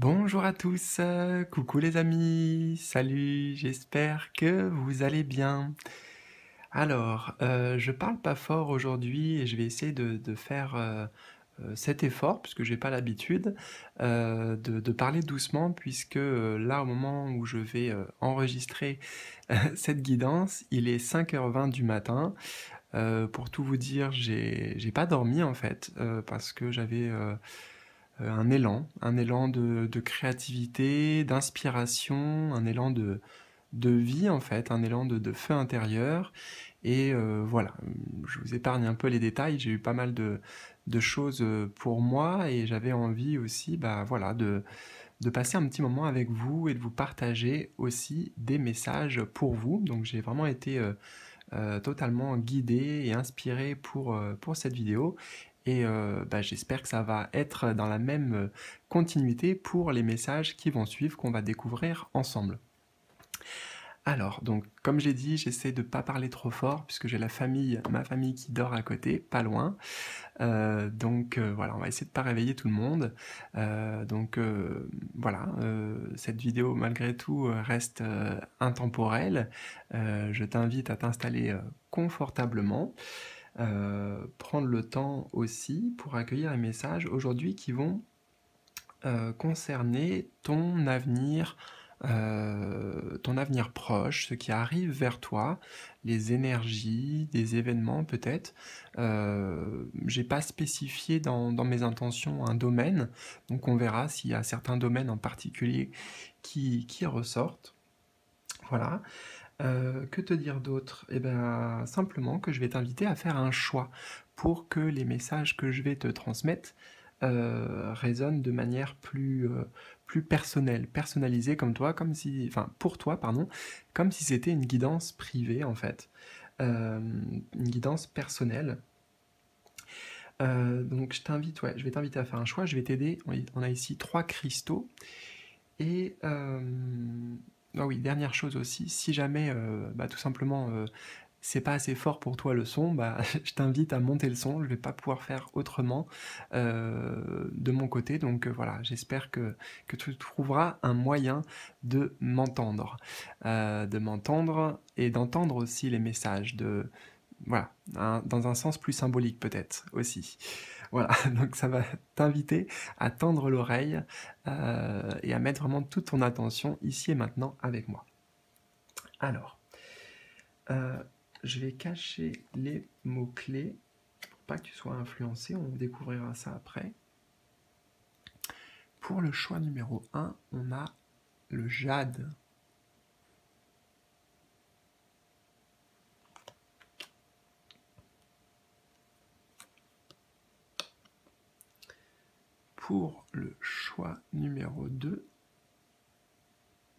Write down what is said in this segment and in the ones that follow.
Bonjour à tous, coucou les amis, salut, j'espère que vous allez bien. Alors, je parle pas fort aujourd'hui et je vais essayer de faire cet effort, puisque j'ai pas l'habitude, de parler doucement, puisque là, au moment où je vais enregistrer cette guidance, il est 5h20 du matin. Pour tout vous dire, j'ai pas dormi en fait, parce que j'avais un élan de créativité, d'inspiration, un élan de vie en fait, un élan de feu intérieur. Et voilà, je vous épargne un peu les détails, j'ai eu pas mal de choses pour moi et j'avais envie aussi bah, voilà, de passer un petit moment avec vous et de vous partager aussi des messages pour vous. Donc j'ai vraiment été totalement guidé et inspiré pour cette vidéo. Et bah, j'espère que ça va être dans la même continuité pour les messages qui vont suivre, qu'on va découvrir ensemble. Alors, donc, comme j'ai dit, j'essaie de ne pas parler trop fort, puisque j'ai ma famille qui dort à côté, pas loin. Voilà, on va essayer de ne pas réveiller tout le monde. Voilà, cette vidéo, malgré tout, reste intemporelle. Je t'invite à t'installer confortablement. Prendre le temps aussi pour accueillir les messages aujourd'hui qui vont concerner ton avenir proche, ce qui arrive vers toi, les énergies, des événements peut-être. J'ai pas spécifié dans mes intentions un domaine, donc on verra s'il y a certains domaines en particulier qui ressortent. Voilà. Que te dire d'autre? Eh bien, simplement que je vais t'inviter à faire un choix pour que les messages que je vais te transmettre résonnent de manière plus personnelle, personnalisée comme toi, comme si, enfin pour toi, pardon, comme si c'était une guidance privée en fait, une guidance personnelle. Donc je vais t'inviter à faire un choix. Je vais t'aider. On a ici 3 cristaux et ah oui, dernière chose aussi, si jamais, bah, tout simplement, c'est pas assez fort pour toi le son, bah, je t'invite à monter le son, je vais pas pouvoir faire autrement, de mon côté, donc voilà, j'espère que tu trouveras un moyen de m'entendre et d'entendre aussi les messages, voilà, dans un sens plus symbolique peut-être aussi. Voilà, donc ça va t'inviter à tendre l'oreille et à mettre vraiment toute ton attention ici et maintenant avec moi. Alors, euh, je vais cacher les mots-clés pour pas que tu sois influencé, on découvrira ça après. Pour le choix numéro 1, on a le jade. Pour le choix numéro 2,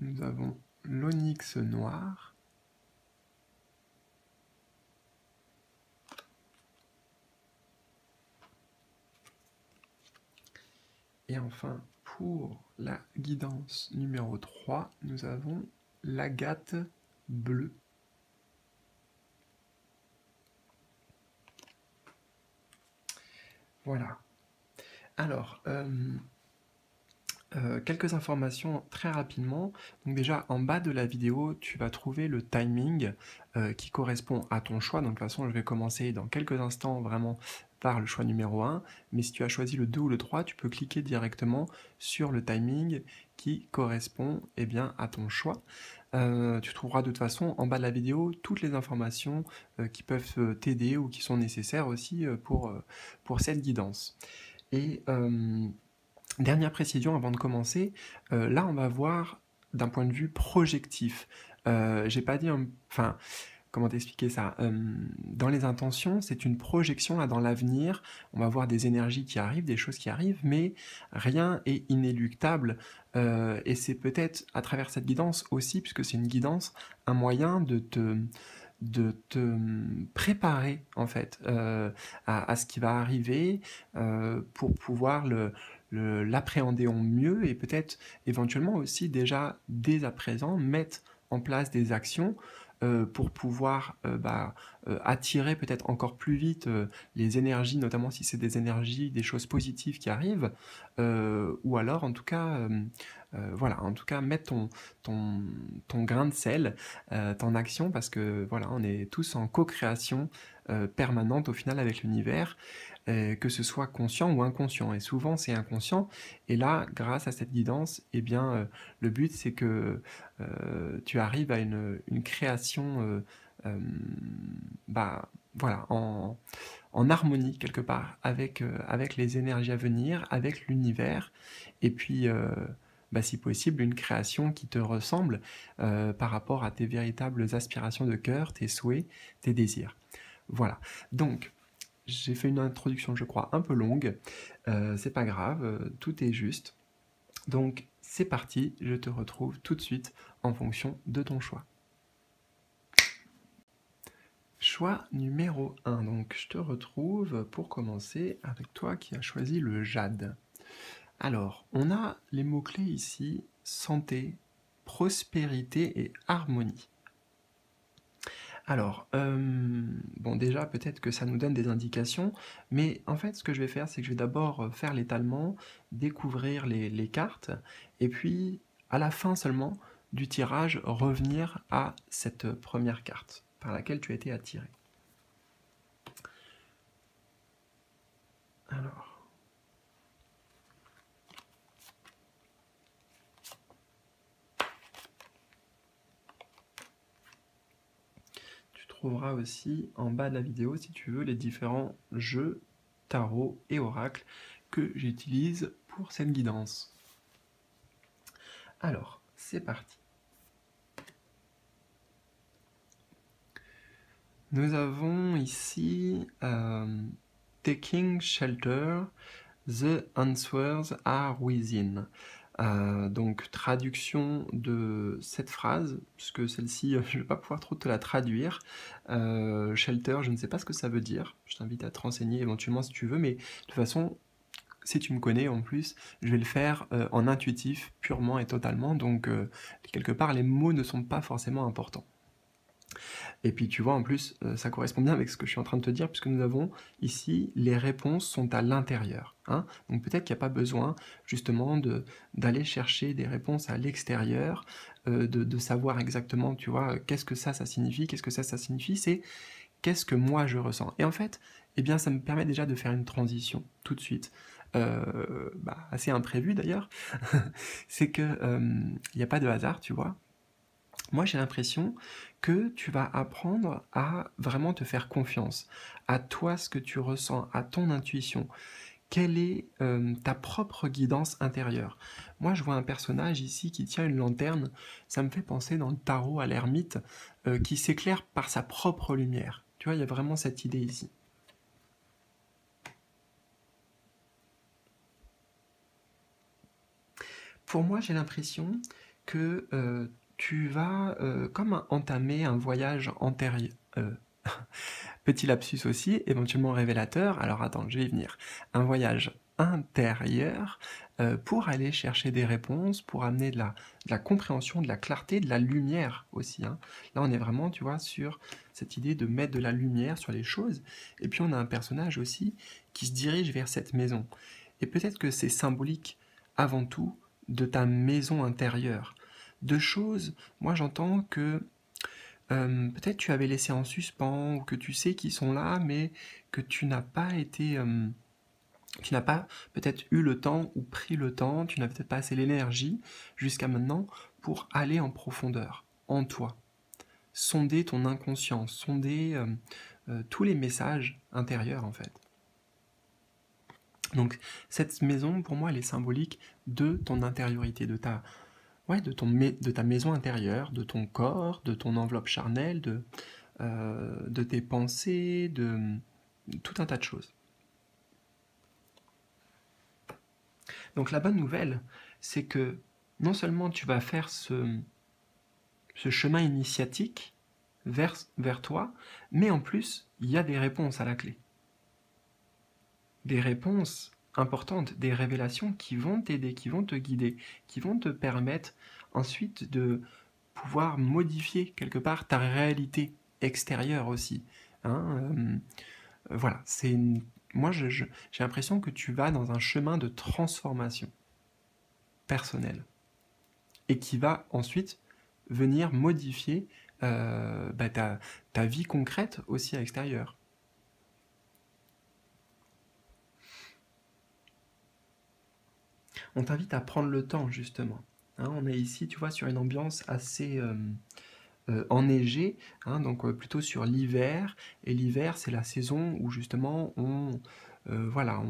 nous avons l'onyx noir. Et enfin, pour la guidance numéro 3, nous avons l'agate bleue. Voilà. Alors, quelques informations très rapidement. Donc déjà, en bas de la vidéo, tu vas trouver le timing qui correspond à ton choix. Donc de toute façon, je vais commencer dans quelques instants vraiment par le choix numéro 1. Mais si tu as choisi le 2 ou le 3, tu peux cliquer directement sur le timing qui correspond bien, à ton choix. Tu trouveras de toute façon en bas de la vidéo toutes les informations qui peuvent t'aider ou qui sont nécessaires aussi pour cette guidance. Et dernière précision avant de commencer, là on va voir d'un point de vue projectif. J'ai pas dit, enfin, comment t'expliquer ça? Dans les intentions, c'est une projection là dans l'avenir. On va voir des énergies qui arrivent, des choses qui arrivent, mais rien est inéluctable. Et c'est peut-être à travers cette guidance aussi, puisque c'est une guidance, un moyen de te préparer en fait à ce qui va arriver pour pouvoir l'appréhender en mieux et peut-être éventuellement aussi déjà dès à présent mettre en place des actions pour pouvoir attirer peut-être encore plus vite les énergies, notamment si c'est des énergies, des choses positives qui arrivent, ou alors en tout cas, voilà, en tout cas mettre ton grain de sel, ton action, parce que voilà, on est tous en co-création permanente au final avec l'univers, que ce soit conscient ou inconscient. Et souvent c'est inconscient. Et là, grâce à cette guidance, eh bien, le but c'est que tu arrives à une création, voilà, en harmonie quelque part avec les énergies à venir, avec l'univers, et puis si possible une création qui te ressemble par rapport à tes véritables aspirations de cœur, tes souhaits, tes désirs. Voilà, donc j'ai fait une introduction je crois un peu longue, c'est pas grave, tout est juste. Donc c'est parti, je te retrouve tout de suite en fonction de ton choix. Choix numéro 1, donc je te retrouve pour commencer avec toi qui as choisi le jade. Alors, on a les mots-clés ici, santé, prospérité et harmonie. Alors, bon déjà peut-être que ça nous donne des indications, mais en fait ce que je vais faire c'est que je vais d'abord faire l'étalement, découvrir les cartes, et puis à la fin seulement du tirage revenir à cette première carte par laquelle tu as été attiré. Alors... tu trouveras aussi en bas de la vidéo, si tu veux, les différents jeux, tarot et oracle que j'utilise pour cette guidance. Alors, c'est parti. Nous avons ici Taking Shelter, The Answers Are Within. Donc traduction de cette phrase, puisque celle-ci, je ne vais pas pouvoir trop te la traduire. Shelter, je ne sais pas ce que ça veut dire. Je t'invite à te renseigner éventuellement si tu veux, mais de toute façon, si tu me connais en plus, je vais le faire en intuitif, purement et totalement. Donc quelque part, les mots ne sont pas forcément importants. Et puis tu vois, en plus, ça correspond bien avec ce que je suis en train de te dire, puisque nous avons ici, les réponses sont à l'intérieur. Hein. Donc peut-être qu'il n'y a pas besoin, justement, d'aller chercher des réponses à l'extérieur, de savoir exactement, tu vois, qu'est-ce que ça signifie, qu'est-ce que ça signifie, c'est qu'est-ce que moi je ressens. Et en fait, eh bien, ça me permet déjà de faire une transition, tout de suite. Assez imprévue d'ailleurs, c'est que il n'y a pas de hasard, tu vois. Moi, j'ai l'impression que tu vas apprendre à vraiment te faire confiance, à toi, ce que tu ressens, à ton intuition. Quelle est ta propre guidance intérieure? Moi, je vois un personnage ici qui tient une lanterne. Ça me fait penser dans le tarot à l'ermite qui s'éclaire par sa propre lumière. Tu vois, il y a vraiment cette idée ici. Pour moi, j'ai l'impression que tu vas comme entamer un voyage antérieur. Petit lapsus aussi, éventuellement révélateur. Alors attends, je vais y venir. Un voyage intérieur pour aller chercher des réponses, pour amener de la compréhension, de la clarté, de la lumière aussi. Hein. Là, on est vraiment, tu vois, sur cette idée de mettre de la lumière sur les choses. Et puis, on a un personnage aussi qui se dirige vers cette maison. Et peut-être que c'est symbolique avant tout de ta maison intérieure. De choses, moi j'entends que peut-être tu avais laissé en suspens, ou que tu sais qu'ils sont là, mais que tu n'as pas été... tu n'as pas peut-être eu le temps ou pris le temps, tu n'as peut-être pas assez l'énergie jusqu'à maintenant pour aller en profondeur, en toi. Sonder ton inconscient, sonder tous les messages intérieurs en fait. Donc cette maison, pour moi, elle est symbolique de ton intériorité, de ta maison intérieure, de ton corps, de ton enveloppe charnelle, de tes pensées, de tout un tas de choses. Donc la bonne nouvelle, c'est que non seulement tu vas faire ce chemin initiatique vers toi, mais en plus, il y a des réponses à la clé. Des réponses importantes, des révélations qui vont t'aider, qui vont te guider, qui vont te permettre ensuite de pouvoir modifier quelque part ta réalité extérieure aussi. Hein, voilà, moi j'ai l'impression que tu vas dans un chemin de transformation personnelle et qui va ensuite venir modifier bah, ta vie concrète aussi à l'extérieur. On t'invite à prendre le temps justement. Hein, on est ici, tu vois, sur une ambiance assez enneigée, hein, donc plutôt sur l'hiver. Et l'hiver, c'est la saison où justement voilà,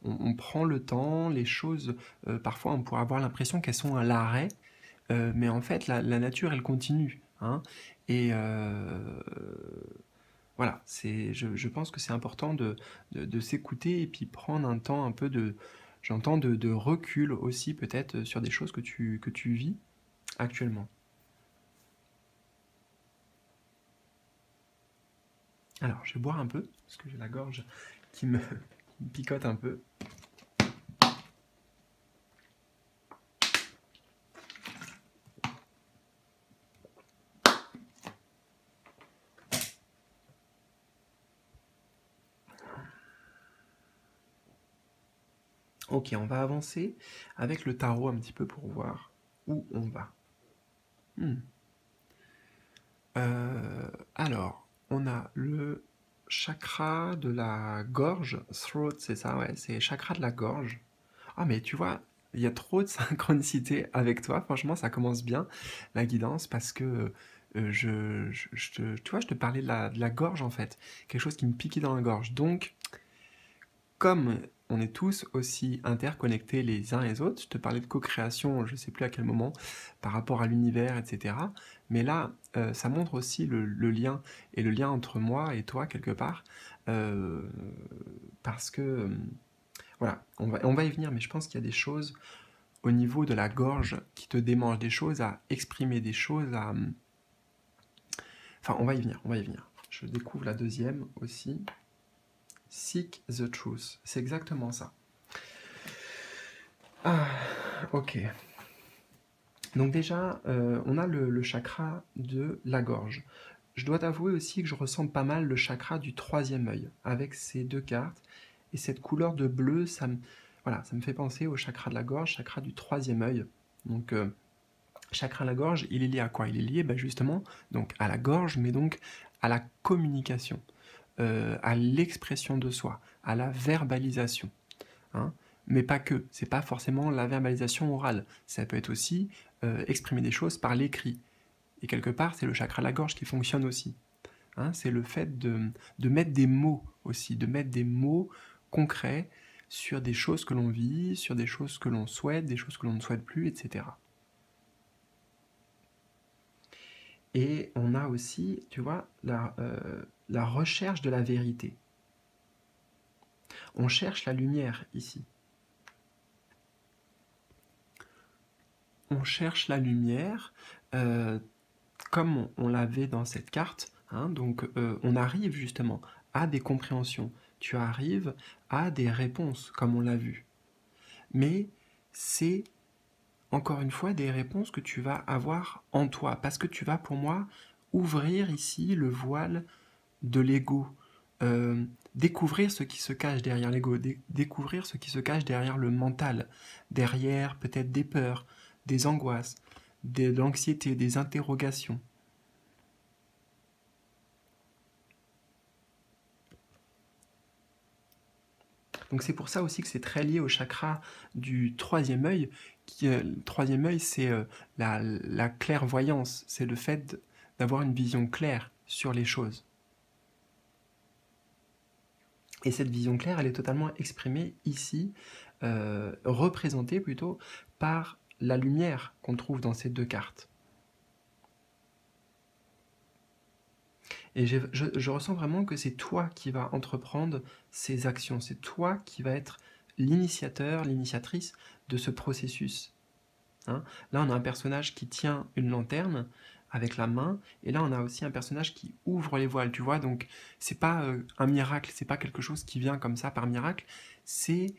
on prend le temps, les choses, parfois on pourrait avoir l'impression qu'elles sont à l'arrêt, mais en fait la nature elle continue. Hein, et voilà, je pense que c'est important de s'écouter et puis prendre un temps un peu j'entends de recul aussi peut-être sur des choses que tu vis actuellement. Alors, je vais boire un peu, parce que j'ai la gorge qui me, qui me picote un peu. Ok, on va avancer avec le tarot un petit peu pour voir où on va. Hmm. Alors, on a le chakra de la gorge, throat, c'est ça, ouais, c'est chakra de la gorge. Ah, mais tu vois, il y a trop de synchronicité avec toi. Franchement, ça commence bien, la guidance, parce que tu vois, je te parlais de la gorge, en fait. Quelque chose qui me piquait dans la gorge. Donc, comme on est tous aussi interconnectés les uns les autres, je te parlais de co-création, je ne sais plus à quel moment, par rapport à l'univers, etc. Mais là, ça montre aussi le lien, et le lien entre moi et toi, quelque part, euh, parce que, voilà, on va y venir, mais je pense qu'il y a des choses au niveau de la gorge qui te démangent, des choses à exprimer, des choses à... Enfin, on va y venir, on va y venir. Je découvre la deuxième aussi. Seek the truth. C'est exactement ça. Ah, ok. Donc déjà, on a le chakra de la gorge. Je dois t'avouer aussi que je ressens pas mal le chakra du troisième œil, avec ces deux cartes. Et cette couleur de bleu, voilà, ça me fait penser au chakra de la gorge, chakra du troisième œil. Donc, chakra de la gorge, il est lié à quoi? Il est lié justement donc, à la gorge, mais donc à la communication, à l'expression de soi, à la verbalisation. Hein, mais pas que, c'est pas forcément la verbalisation orale, ça peut être aussi exprimer des choses par l'écrit. Et quelque part, c'est le chakra de la gorge qui fonctionne aussi. Hein, c'est le fait de mettre des mots aussi, de mettre des mots concrets sur des choses que l'on vit, sur des choses que l'on souhaite, des choses que l'on ne souhaite plus, etc. Et on a aussi, tu vois, la recherche de la vérité. On cherche la lumière ici. On cherche la lumière, comme on l'avait dans cette carte, hein, donc on arrive justement à des compréhensions, tu arrives à des réponses, comme on l'a vu. Mais c'est, encore une fois, des réponses que tu vas avoir en toi, parce que tu vas, pour moi, ouvrir ici le voile de l'ego, découvrir ce qui se cache derrière l'ego, découvrir ce qui se cache derrière le mental, derrière peut-être des peurs, des angoisses, de l'anxiété, des interrogations. Donc c'est pour ça aussi que c'est très lié au chakra du troisième œil. Le troisième œil, c'est la clairvoyance, c'est le fait d'avoir une vision claire sur les choses. Et cette vision claire, elle est totalement exprimée ici, représentée plutôt par la lumière qu'on trouve dans ces deux cartes. Et je ressens vraiment que c'est toi qui vas entreprendre ces actions, c'est toi qui vas être l'initiateur, l'initiatrice de ce processus. Hein, là, on a un personnage qui tient une lanterne avec la main, et là, on a aussi un personnage qui ouvre les voiles, tu vois, donc c'est pas un miracle, c'est pas quelque chose qui vient comme ça par miracle, c'est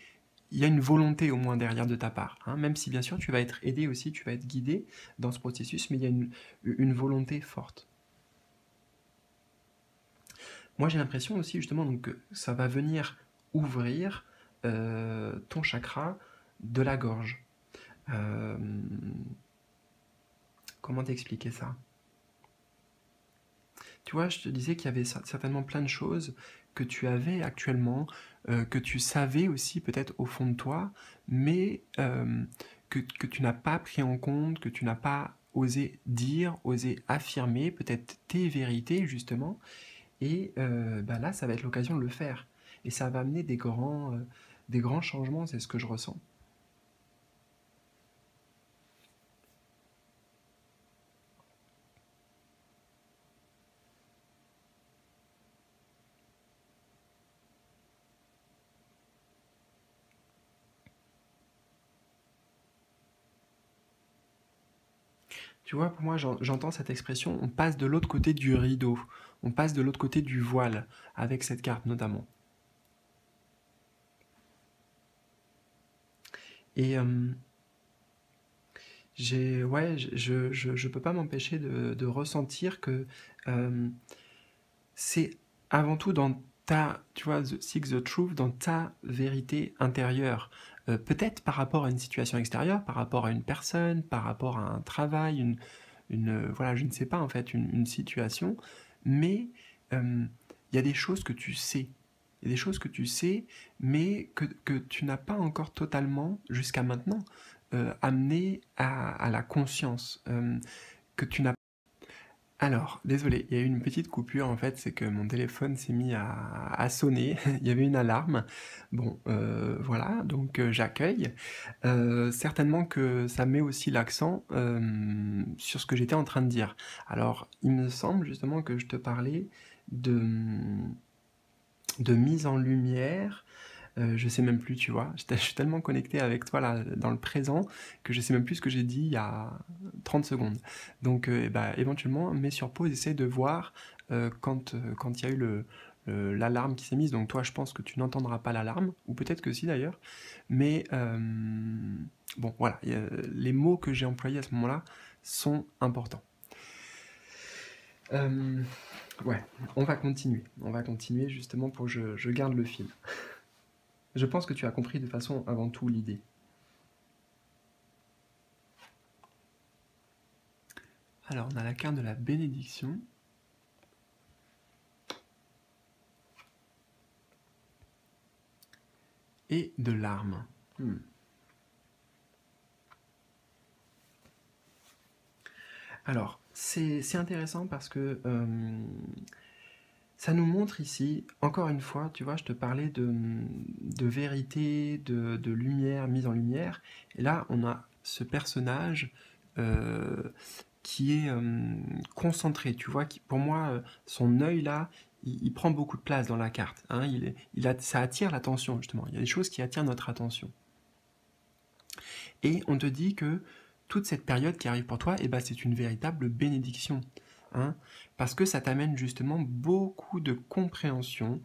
il y a une volonté au moins derrière de ta part, hein, même si bien sûr tu vas être aidé aussi, tu vas être guidé dans ce processus, mais il y a une volonté forte. Moi j'ai l'impression aussi justement donc, que ça va venir ouvrir ton chakra de la gorge. Comment t'expliquer ça? Tu vois, je te disais qu'il y avait certainement plein de choses que tu avais actuellement, que tu savais aussi peut-être au fond de toi, mais que tu n'as pas pris en compte, que tu n'as pas osé dire, osé affirmer, peut-être tes vérités justement, et bah là, ça va être l'occasion de le faire. Et ça va amener des grands changements, c'est ce que je ressens. Tu vois, pour moi, j'entends cette expression, on passe de l'autre côté du rideau, on passe de l'autre côté du voile, avec cette carte notamment. Et ouais, je peux pas m'empêcher de ressentir que euh, c'est avant tout dans tu vois, seek the truth, dans ta vérité intérieure. Peut-être par rapport à une situation extérieure, par rapport à une personne, par rapport à un travail, voilà, je ne sais pas en fait, une situation, mais il y a des choses que tu sais. Il y a des choses que tu sais, mais que tu n'as pas encore totalement, jusqu'à maintenant, amené à la conscience. Que tu n'as alors, désolé, il y a eu une petite coupure en fait, c'est que mon téléphone s'est mis à sonner, il y avait une alarme. Bon, voilà, donc j'accueille. Certainement que ça met aussi l'accent sur ce que j'étais en train de dire. Alors, il me semble justement que je te parlais de, de mise en lumière. Je sais même plus, tu vois. Je suis tellement connecté avec toi là, dans le présent, que je sais même plus ce que j'ai dit il y a 30 secondes. Donc, bah, éventuellement, mets sur pause, essaie de voir quand il y a eu l'alarme qui s'est mise. Donc, toi, je pense que tu n'entendras pas l'alarme, ou peut-être que si d'ailleurs. Mais bon, voilà, les mots que j'ai employés à ce moment-là sont importants. Ouais, on va continuer. On va continuer justement pour que je garde le fil. Je pense que tu as compris de façon avant tout l'idée. Alors, on a la carte de la bénédiction. Et de l'arme. Alors, c'est intéressant parce que ça nous montre ici, encore une fois, tu vois, je te parlais de vérité, de lumière, mise en lumière. Et là, on a ce personnage qui est concentré, tu vois, qui, pour moi, son œil là, il prend beaucoup de place dans la carte. Hein, ça attire l'attention, justement. Il y a des choses qui attirent notre attention. Et on te dit que toute cette période qui arrive pour toi, eh ben, c'est une véritable bénédiction. Hein, parce que ça t'amène justement beaucoup de compréhension.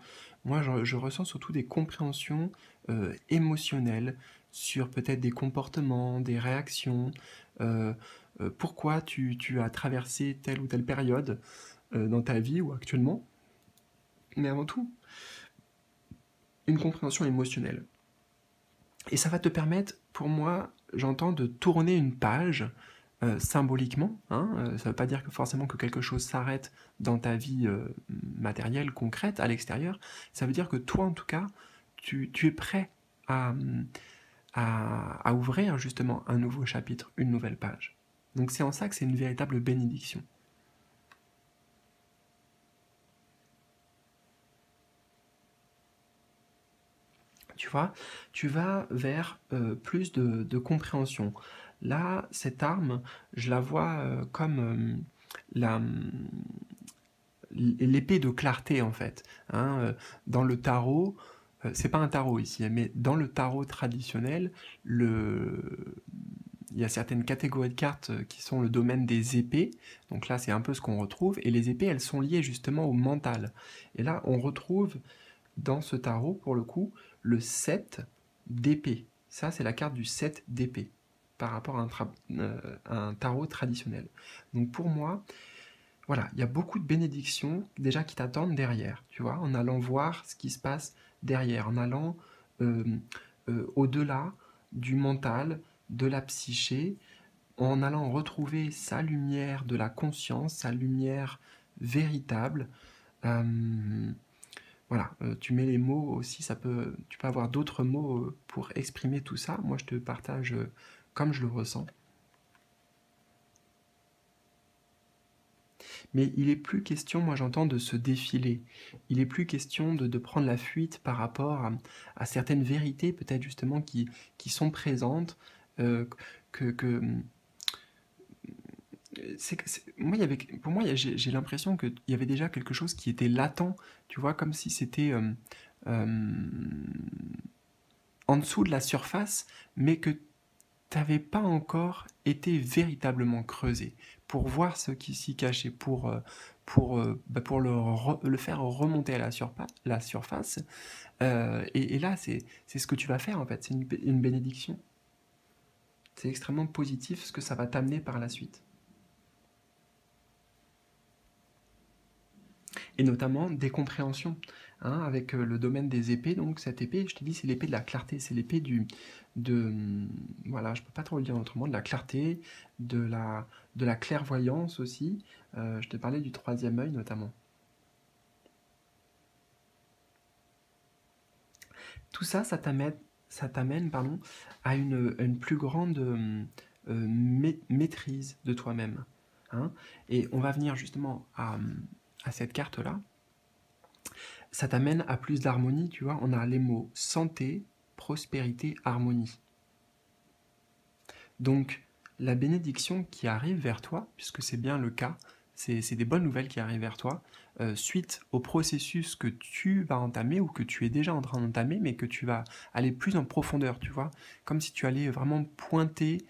Moi, je ressens surtout des compréhensions émotionnelles sur peut-être des comportements, des réactions, pourquoi tu as traversé telle ou telle période dans ta vie ou actuellement. Mais avant tout, une compréhension émotionnelle. Et ça va te permettre, pour moi, j'entends, de tourner une page symboliquement. Hein, ça ne veut pas dire que forcément que quelque chose s'arrête dans ta vie matérielle, concrète, à l'extérieur. Ça veut dire que toi, en tout cas, tu es prêt à ouvrir justement un nouveau chapitre, une nouvelle page. Donc c'est en ça que c'est une véritable bénédiction. Tu vois, tu vas vers plus de compréhension. Là, cette arme, je la vois comme l'épée de clarté en fait. Hein, dans le tarot, c'est pas un tarot ici, hein, mais dans le tarot traditionnel, il y a certaines catégories de cartes qui sont le domaine des épées. Donc là, c'est un peu ce qu'on retrouve. Et les épées, elles sont liées justement au mental. Et là, on retrouve dans ce tarot, pour le coup, le 7 d'épée. Ça, c'est la carte du 7 d'épée par rapport à un tarot traditionnel. Donc pour moi, voilà, il y a beaucoup de bénédictions déjà qui t'attendent derrière, tu vois, en allant voir ce qui se passe derrière, en allant euh, au-delà du mental, de la psyché, en allant retrouver sa lumière de la conscience, sa lumière véritable. Euh, voilà, tu mets les mots aussi, tu peux avoir d'autres mots pour exprimer tout ça. Moi, je te partage comme je le ressens. Mais il est plus question, moi j'entends, de se défiler. Il est plus question de prendre la fuite par rapport à certaines vérités, peut-être justement, qui sont présentes, que moi, pour moi, j'ai l'impression qu'il y avait déjà quelque chose qui était latent, tu vois, comme si c'était euh, en dessous de la surface, mais que tu n'avais pas encore été véritablement creusé pour voir ce qui s'y cachait, pour le faire remonter à la surface. Et là, c'est ce que tu vas faire en fait, c'est une bénédiction. C'est extrêmement positif ce que ça va t'amener par la suite. Et notamment des compréhensions, hein, avec le domaine des épées. Donc cette épée, je te dis, c'est l'épée de la clarté, c'est l'épée voilà, je peux pas trop le dire autrement, de la clarté, de la clairvoyance aussi. Je te parlais du troisième œil notamment. Tout ça, ça t'amène, pardon, à une plus grande maîtrise de toi-même, hein. Et on va venir justement à cette carte-là. Ça t'amène à plus d'harmonie, tu vois. On a les mots santé, prospérité, harmonie. Donc, la bénédiction qui arrive vers toi, puisque c'est bien le cas, c'est des bonnes nouvelles qui arrivent vers toi, suite au processus que tu vas entamer ou que tu es déjà en train d'entamer, mais que tu vas aller plus en profondeur, tu vois. Comme si tu allais vraiment pointer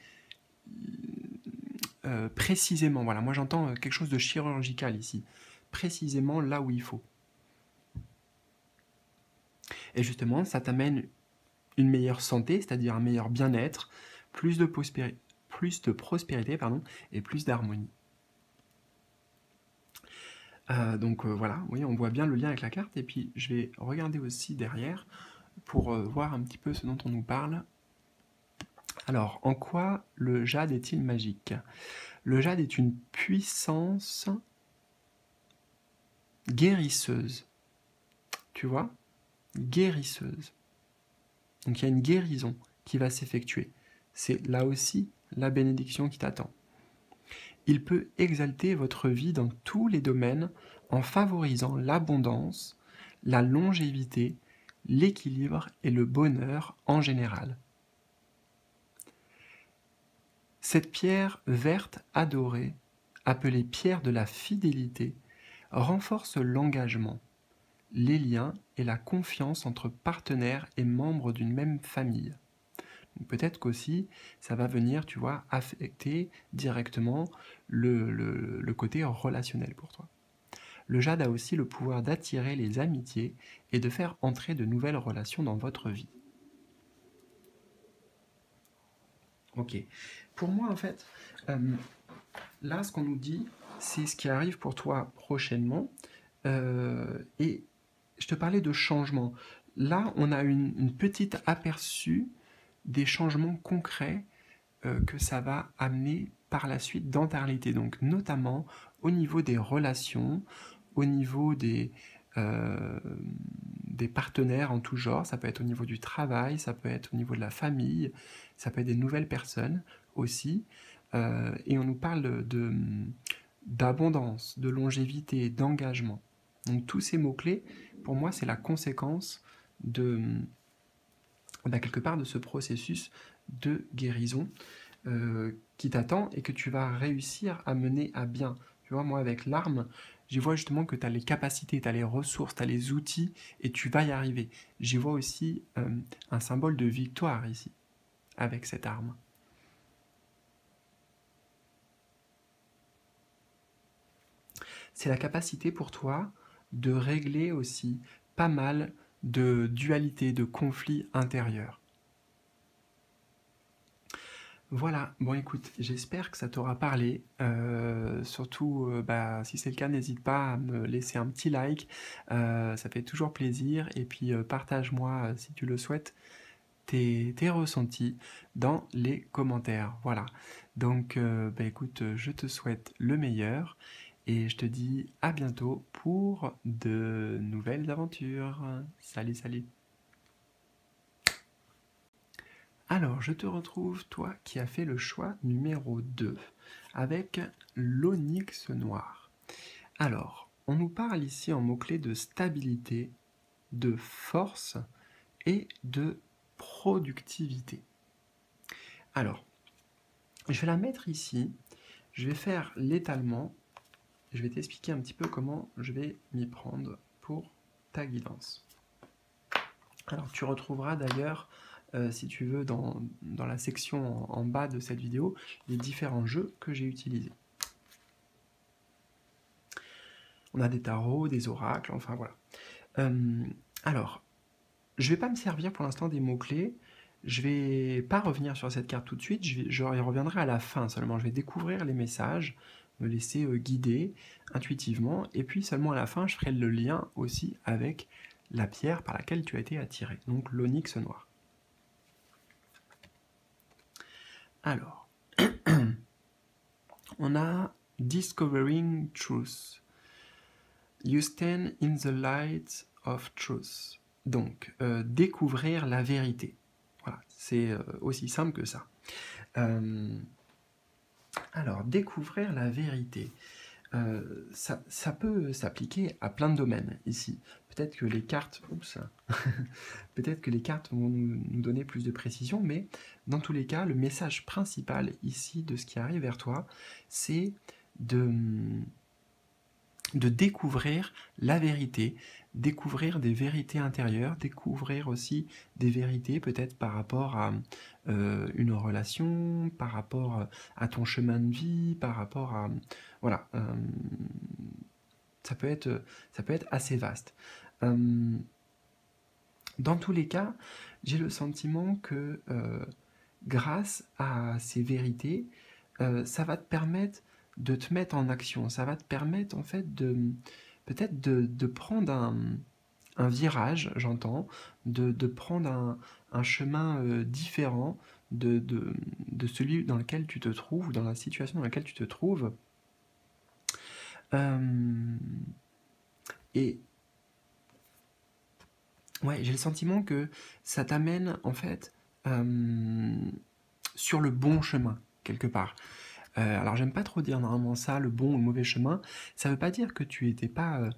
précisément. Voilà, moi j'entends quelque chose de chirurgical ici. Précisément là où il faut. Et justement, ça t'amène une meilleure santé, c'est-à-dire un meilleur bien-être, plus de prospérité pardon, et plus d'harmonie. Donc voilà, oui, on voit bien le lien avec la carte, et puis je vais regarder aussi derrière pour voir un petit peu ce dont on nous parle. Alors, en quoi le jade est-il magique? Le jade est une puissance guérisseuse, tu vois? Guérisseuse. Donc il y a une guérison qui va s'effectuer. C'est là aussi la bénédiction qui t'attend. Il peut exalter votre vie dans tous les domaines en favorisant l'abondance, la longévité, l'équilibre et le bonheur en général. Cette pierre verte adorée, appelée pierre de la fidélité, renforce l'engagement, les liens et la confiance entre partenaires et membres d'une même famille. Peut-être qu'aussi, ça va venir, tu vois, affecter directement le côté relationnel pour toi. Le jade a aussi le pouvoir d'attirer les amitiés et de faire entrer de nouvelles relations dans votre vie. Ok. Pour moi, en fait, là, ce qu'on nous dit, c'est ce qui arrive pour toi prochainement. Et je te parlais de changement. Là, on a une petite aperçu des changements concrets que ça va amener par la suite dans ta réalité. Donc notamment au niveau des relations, au niveau des partenaires en tout genre, ça peut être au niveau du travail, ça peut être au niveau de la famille, ça peut être des nouvelles personnes aussi. Et on nous parle d'abondance, de longévité, d'engagement. Donc tous ces mots-clés, pour moi, c'est la conséquence quelque part de ce processus de guérison qui t'attend et que tu vas réussir à mener à bien. Tu vois, moi, avec l'arme, j'y vois justement que tu as les capacités, tu as les ressources, tu as les outils et tu vas y arriver. J'y vois aussi un symbole de victoire ici, avec cette arme. C'est la capacité pour toi de régler aussi pas mal de dualités, de conflits intérieurs. Voilà, bon écoute, j'espère que ça t'aura parlé. Surtout, bah, si c'est le cas, n'hésite pas à me laisser un petit like, ça fait toujours plaisir. Et puis partage-moi, si tu le souhaites, tes ressentis dans les commentaires. Voilà. Donc, bah, écoute, je te souhaite le meilleur et je te dis à bientôt pour de nouvelles aventures. Salut, salut. Alors, je te retrouve, toi qui as fait le choix numéro 2, avec l'onyx noir. Alors, on nous parle ici en mots-clés de stabilité, de force et de productivité. Alors, je vais la mettre ici, je vais faire l'étalement, je vais t'expliquer un petit peu comment je vais m'y prendre pour ta guidance. Alors, tu retrouveras d'ailleurs, si tu veux, dans la section en bas de cette vidéo, les différents jeux que j'ai utilisés. On a des tarots, des oracles, enfin voilà. Alors, je ne vais pas me servir pour l'instant des mots-clés. Je ne vais pas revenir sur cette carte tout de suite, je y reviendrai à la fin seulement. Je vais découvrir les messages, me laisser guider intuitivement, et puis seulement à la fin, je ferai le lien aussi avec la pierre par laquelle tu as été attiré, donc l'onyx noir. Alors, on a Discovering Truth. You stand in the light of truth. Donc, découvrir la vérité. Voilà, c'est aussi simple que ça. Alors, découvrir la vérité. Ça peut s'appliquer à plein de domaines ici. Peut-être que les cartes, peut-être que les cartes vont nous donner plus de précision, mais dans tous les cas, le message principal ici de ce qui arrive vers toi, c'est de découvrir la vérité, découvrir des vérités intérieures, découvrir aussi des vérités peut-être par rapport à une relation, par rapport à ton chemin de vie, par rapport à... Voilà, ça peut être assez vaste. Dans tous les cas, j'ai le sentiment que grâce à ces vérités, ça va te permettre de te mettre en action, ça va te permettre en fait peut-être de prendre un virage, j'entends, de prendre un chemin différent de celui dans lequel tu te trouves, dans la situation dans laquelle tu te trouves. Et ouais, j'ai le sentiment que ça t'amène en fait sur le bon chemin, quelque part. Alors j'aime pas trop dire normalement ça, le bon ou le mauvais chemin. Ça veut pas dire que tu étais pas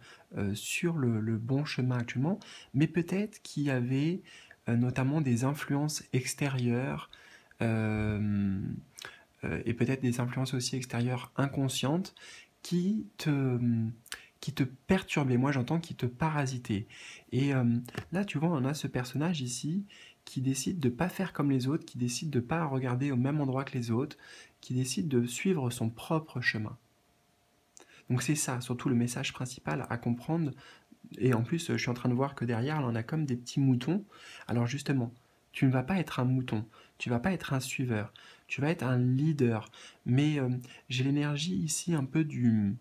sur le bon chemin actuellement, mais peut-être qu'il y avait notamment des influences extérieures et peut-être des influences aussi extérieures inconscientes qui te perturbaient. Moi j'entends qui te parasitaient. Et là tu vois on a ce personnage ici qui décide de ne pas faire comme les autres, qui décide de ne pas regarder au même endroit que les autres, qui décide de suivre son propre chemin. Donc c'est ça, surtout le message principal à comprendre. Et en plus, je suis en train de voir que derrière, on a comme des petits moutons. Alors justement, tu ne vas pas être un mouton, tu ne vas pas être un suiveur, tu vas être un leader. Mais j'ai l'énergie ici un peu du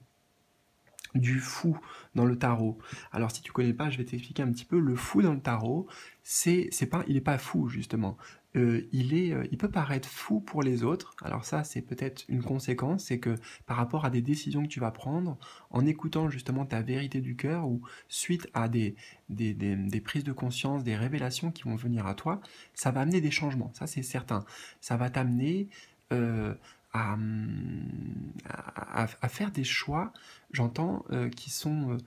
fou dans le tarot. Alors si tu connais pas, je vais t'expliquer un petit peu. Le fou dans le tarot, il n'est pas fou justement. Il peut paraître fou pour les autres. Alors ça, c'est peut-être une conséquence, c'est que par rapport à des décisions que tu vas prendre, en écoutant justement ta vérité du cœur ou suite à des prises de conscience, des révélations qui vont venir à toi, ça va amener des changements. Ça, c'est certain. Ça va t'amener à, à faire des choix, j'entends, qui sont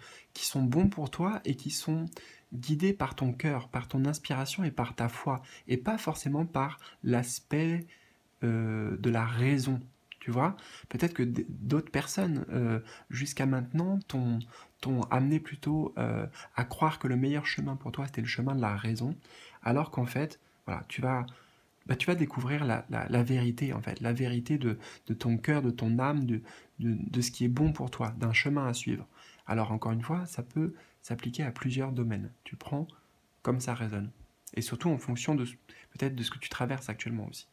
bons pour toi et qui sont guidés par ton cœur, par ton inspiration et par ta foi, et pas forcément par l'aspect de la raison. Tu vois, peut-être que d'autres personnes jusqu'à maintenant t'ont amené plutôt à croire que le meilleur chemin pour toi c'était le chemin de la raison, alors qu'en fait, voilà, tu vas découvrir la vérité, en fait, la vérité de ton cœur, de ton âme, de ce qui est bon pour toi, d'un chemin à suivre. Alors, encore une fois, ça peut s'appliquer à plusieurs domaines. Tu prends comme ça résonne. Et surtout en fonction de peut-être de ce que tu traverses actuellement aussi.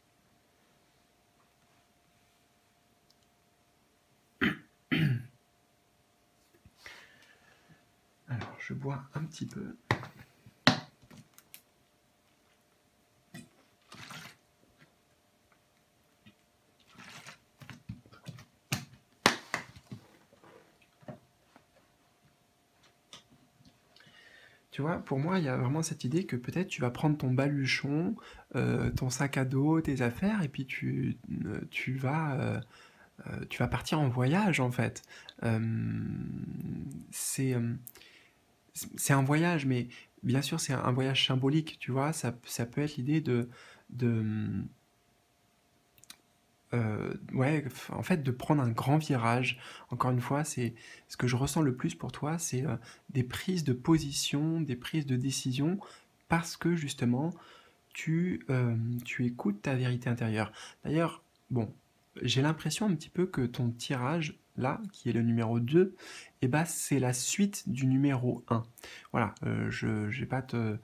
Alors, je bois un petit peu. Tu vois, pour moi, il y a vraiment cette idée que peut-être tu vas prendre ton baluchon, ton sac à dos, tes affaires, et puis tu vas partir en voyage, en fait. C'est c'est un voyage, mais bien sûr, c'est un voyage symbolique, tu vois. Ça peut être l'idée de ouais, en fait, de prendre un grand virage. Encore une fois, c'est ce que je ressens le plus pour toi, c'est des prises de position, des prises de décision, parce que justement, tu écoutes ta vérité intérieure. D'ailleurs, bon, j'ai l'impression un petit peu que ton tirage, là, qui est le numéro 2, eh ben, c'est la suite du numéro 1. Voilà, je ne vais pas te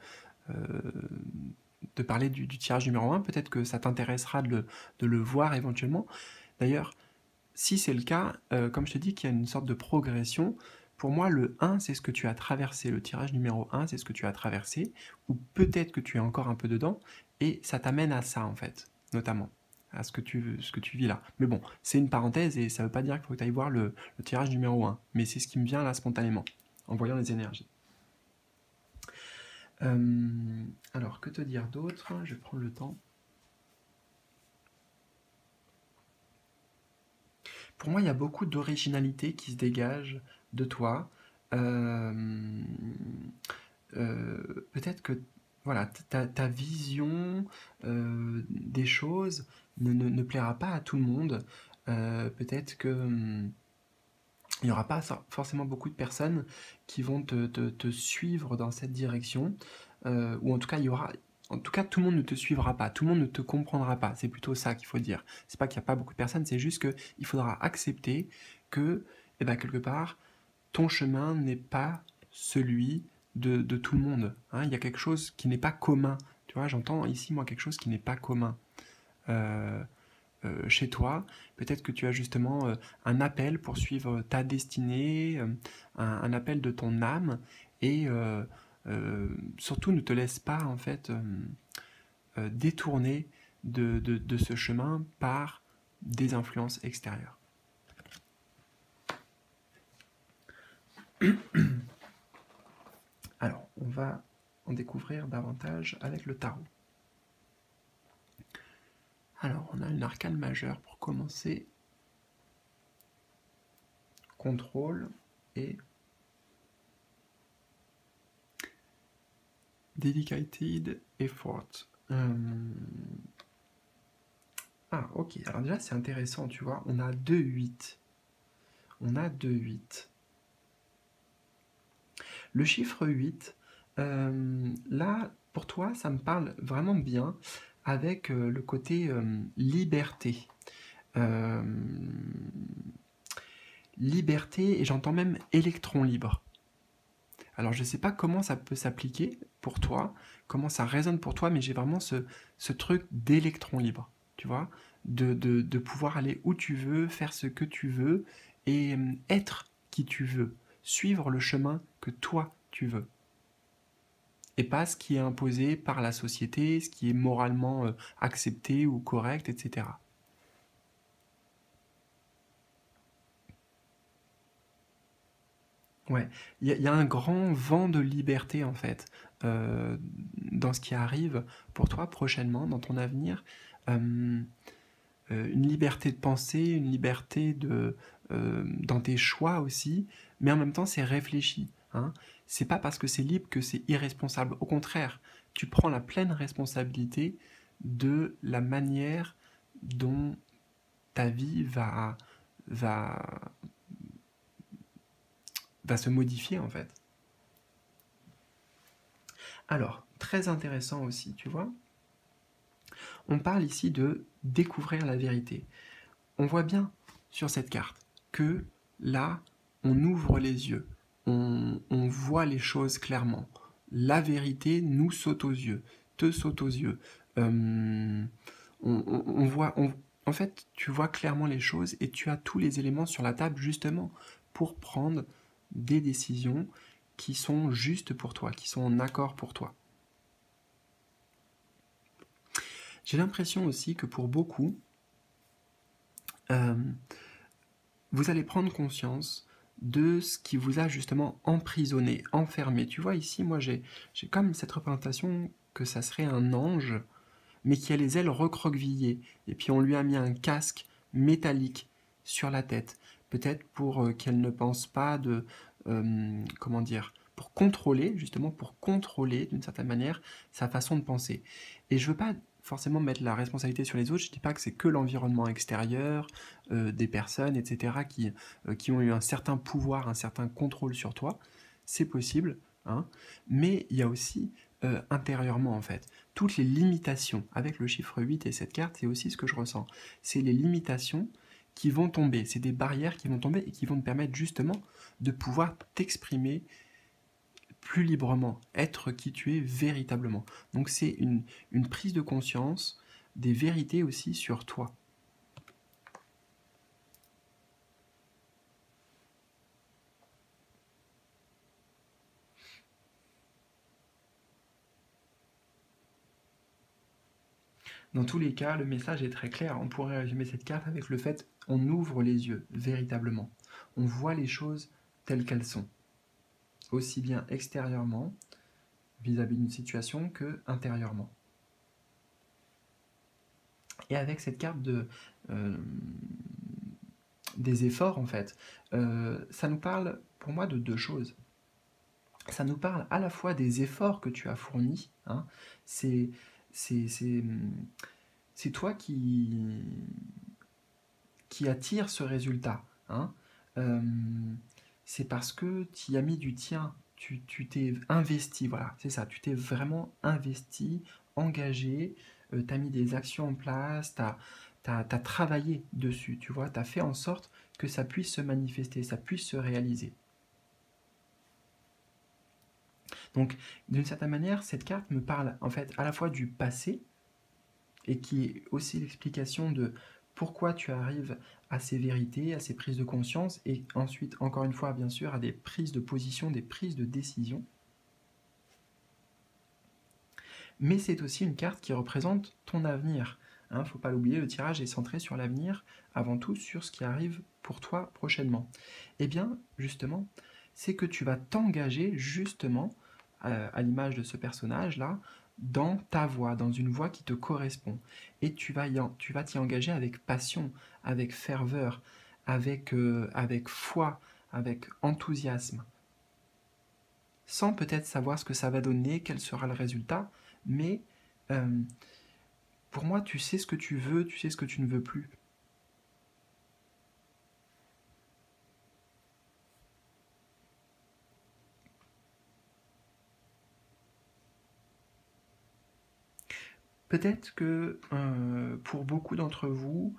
parler du tirage numéro 1, peut-être que ça t'intéressera de le voir éventuellement. D'ailleurs, si c'est le cas, comme je te dis qu'il y a une sorte de progression, pour moi, le 1, c'est ce que tu as traversé. Le tirage numéro 1, c'est ce que tu as traversé, ou peut-être que tu es encore un peu dedans, et ça t'amène à ça, en fait, notamment, à ce que tu vis là. Mais bon, c'est une parenthèse, et ça ne veut pas dire qu'il faut que tu ailles voir le tirage numéro 1, mais c'est ce qui me vient là spontanément, en voyant les énergies. Alors, que te dire d'autre? Je vais prendre le temps. Pour moi, il y a beaucoup d'originalité qui se dégage de toi. Euh, Peut-être que voilà, ta vision des choses ne plaira pas à tout le monde. Peut-être que il n'y aura pas forcément beaucoup de personnes qui vont te suivre dans cette direction, ou en tout cas, en tout cas, tout le monde ne te suivra pas, tout le monde ne te comprendra pas. C'est plutôt ça qu'il faut dire. C'est pas qu'il n'y a pas beaucoup de personnes, c'est juste qu'il faudra accepter que, eh ben, quelque part, ton chemin n'est pas celui de tout le monde. Hein. Il y a quelque chose qui n'est pas commun. Tu vois, j'entends ici, moi, quelque chose qui n'est pas commun. Euh, Chez toi, peut-être que tu as justement un appel pour suivre ta destinée, un appel de ton âme, et surtout ne te laisse pas en fait détourner de ce chemin par des influences extérieures. Alors, on va en découvrir davantage avec le tarot. Alors, on a une arcane majeure pour commencer. Contrôle et Dedicated Effort. Ah, ok. Alors déjà, c'est intéressant, tu vois. On a 2-8. On a 2-8. Le chiffre 8, là, pour toi, ça me parle vraiment bien avec le côté liberté. Liberté, et j'entends même électron libre. Alors je ne sais pas comment ça peut s'appliquer pour toi, comment ça résonne pour toi, mais j'ai vraiment ce truc d'électron libre, tu vois, de pouvoir aller où tu veux, faire ce que tu veux, et être qui tu veux, suivre le chemin que toi tu veux. Et pas ce qui est imposé par la société, ce qui est moralement accepté ou correct, etc. Ouais, il y a un grand vent de liberté en fait dans ce qui arrive pour toi prochainement, dans ton avenir. Euh, une liberté de penser, une liberté dans tes choix aussi, mais en même temps c'est réfléchi. Hein. C'est pas parce que c'est libre que c'est irresponsable. Au contraire, tu prends la pleine responsabilité de la manière dont ta vie va, va se modifier en fait. Alors, très intéressant aussi, tu vois, on parle ici de découvrir la vérité. On voit bien sur cette carte que là, on ouvre les yeux, on voit les choses clairement. La vérité nous saute aux yeux, te saute aux yeux. On voit, en fait, tu vois clairement les choses et tu as tous les éléments sur la table justement pour prendre des décisions qui sont justes pour toi, qui sont en accord pour toi. J'ai l'impression aussi que pour beaucoup, vous allez prendre conscience de ce qui vous a justement emprisonné, enfermé. Tu vois, ici, moi, j'ai comme cette représentation que ça serait un ange, mais qui a les ailes recroquevillées. Et puis on lui a mis un casque métallique sur la tête. Peut-être pour qu'elle ne pense pas de... comment dire, pour contrôler, justement, pour contrôler d'une certaine manière sa façon de penser. Et je veux pas forcément mettre la responsabilité sur les autres, je dis pas que c'est que l'environnement extérieur, des personnes, etc., qui ont eu un certain pouvoir, un certain contrôle sur toi, c'est possible, hein, mais il y a aussi intérieurement en fait, toutes les limitations, avec le chiffre 8 et cette carte, c'est aussi ce que je ressens, c'est les limitations qui vont tomber, c'est des barrières qui vont tomber et qui vont te permettre justement de pouvoir t'exprimer plus librement, être qui tu es véritablement. Donc c'est une prise de conscience des vérités aussi sur toi. Dans tous les cas, le message est très clair. On pourrait résumer cette carte avec le fait on ouvre les yeux, véritablement. On voit les choses telles qu'elles sont. Aussi bien extérieurement, vis-à-vis d'une situation, que intérieurement. Et avec cette carte des efforts, en fait, ça nous parle, pour moi, de deux choses. Ça nous parle à la fois des efforts que tu as fournis, hein, c'est toi qui attire ce résultat, hein. C'est parce que tu y as mis du tien, tu t'es investi, voilà, c'est ça, tu t'es vraiment investi, engagé, tu as mis des actions en place, tu as travaillé dessus, tu vois, tu as fait en sorte que ça puisse se manifester, ça puisse se réaliser. Donc, d'une certaine manière, cette carte me parle en fait à la fois du passé, et qui est aussi l'explication de pourquoi tu arrives à ces vérités, à ces prises de conscience, et ensuite, encore une fois, bien sûr, à des prises de position, des prises de décision. Mais c'est aussi une carte qui représente ton avenir. Il ne faut pas l'oublier, le tirage est centré sur l'avenir, avant tout sur ce qui arrive pour toi prochainement. Eh bien, justement, c'est que tu vas t'engager justement, à l'image de ce personnage-là, dans ta voie, dans une voie qui te correspond. Et tu vas t'y engager avec passion, avec ferveur, avec foi, avec enthousiasme. Sans peut-être savoir ce que ça va donner, quel sera le résultat, mais pour moi, tu sais ce que tu veux, tu sais ce que tu ne veux plus. Peut-être que pour beaucoup d'entre vous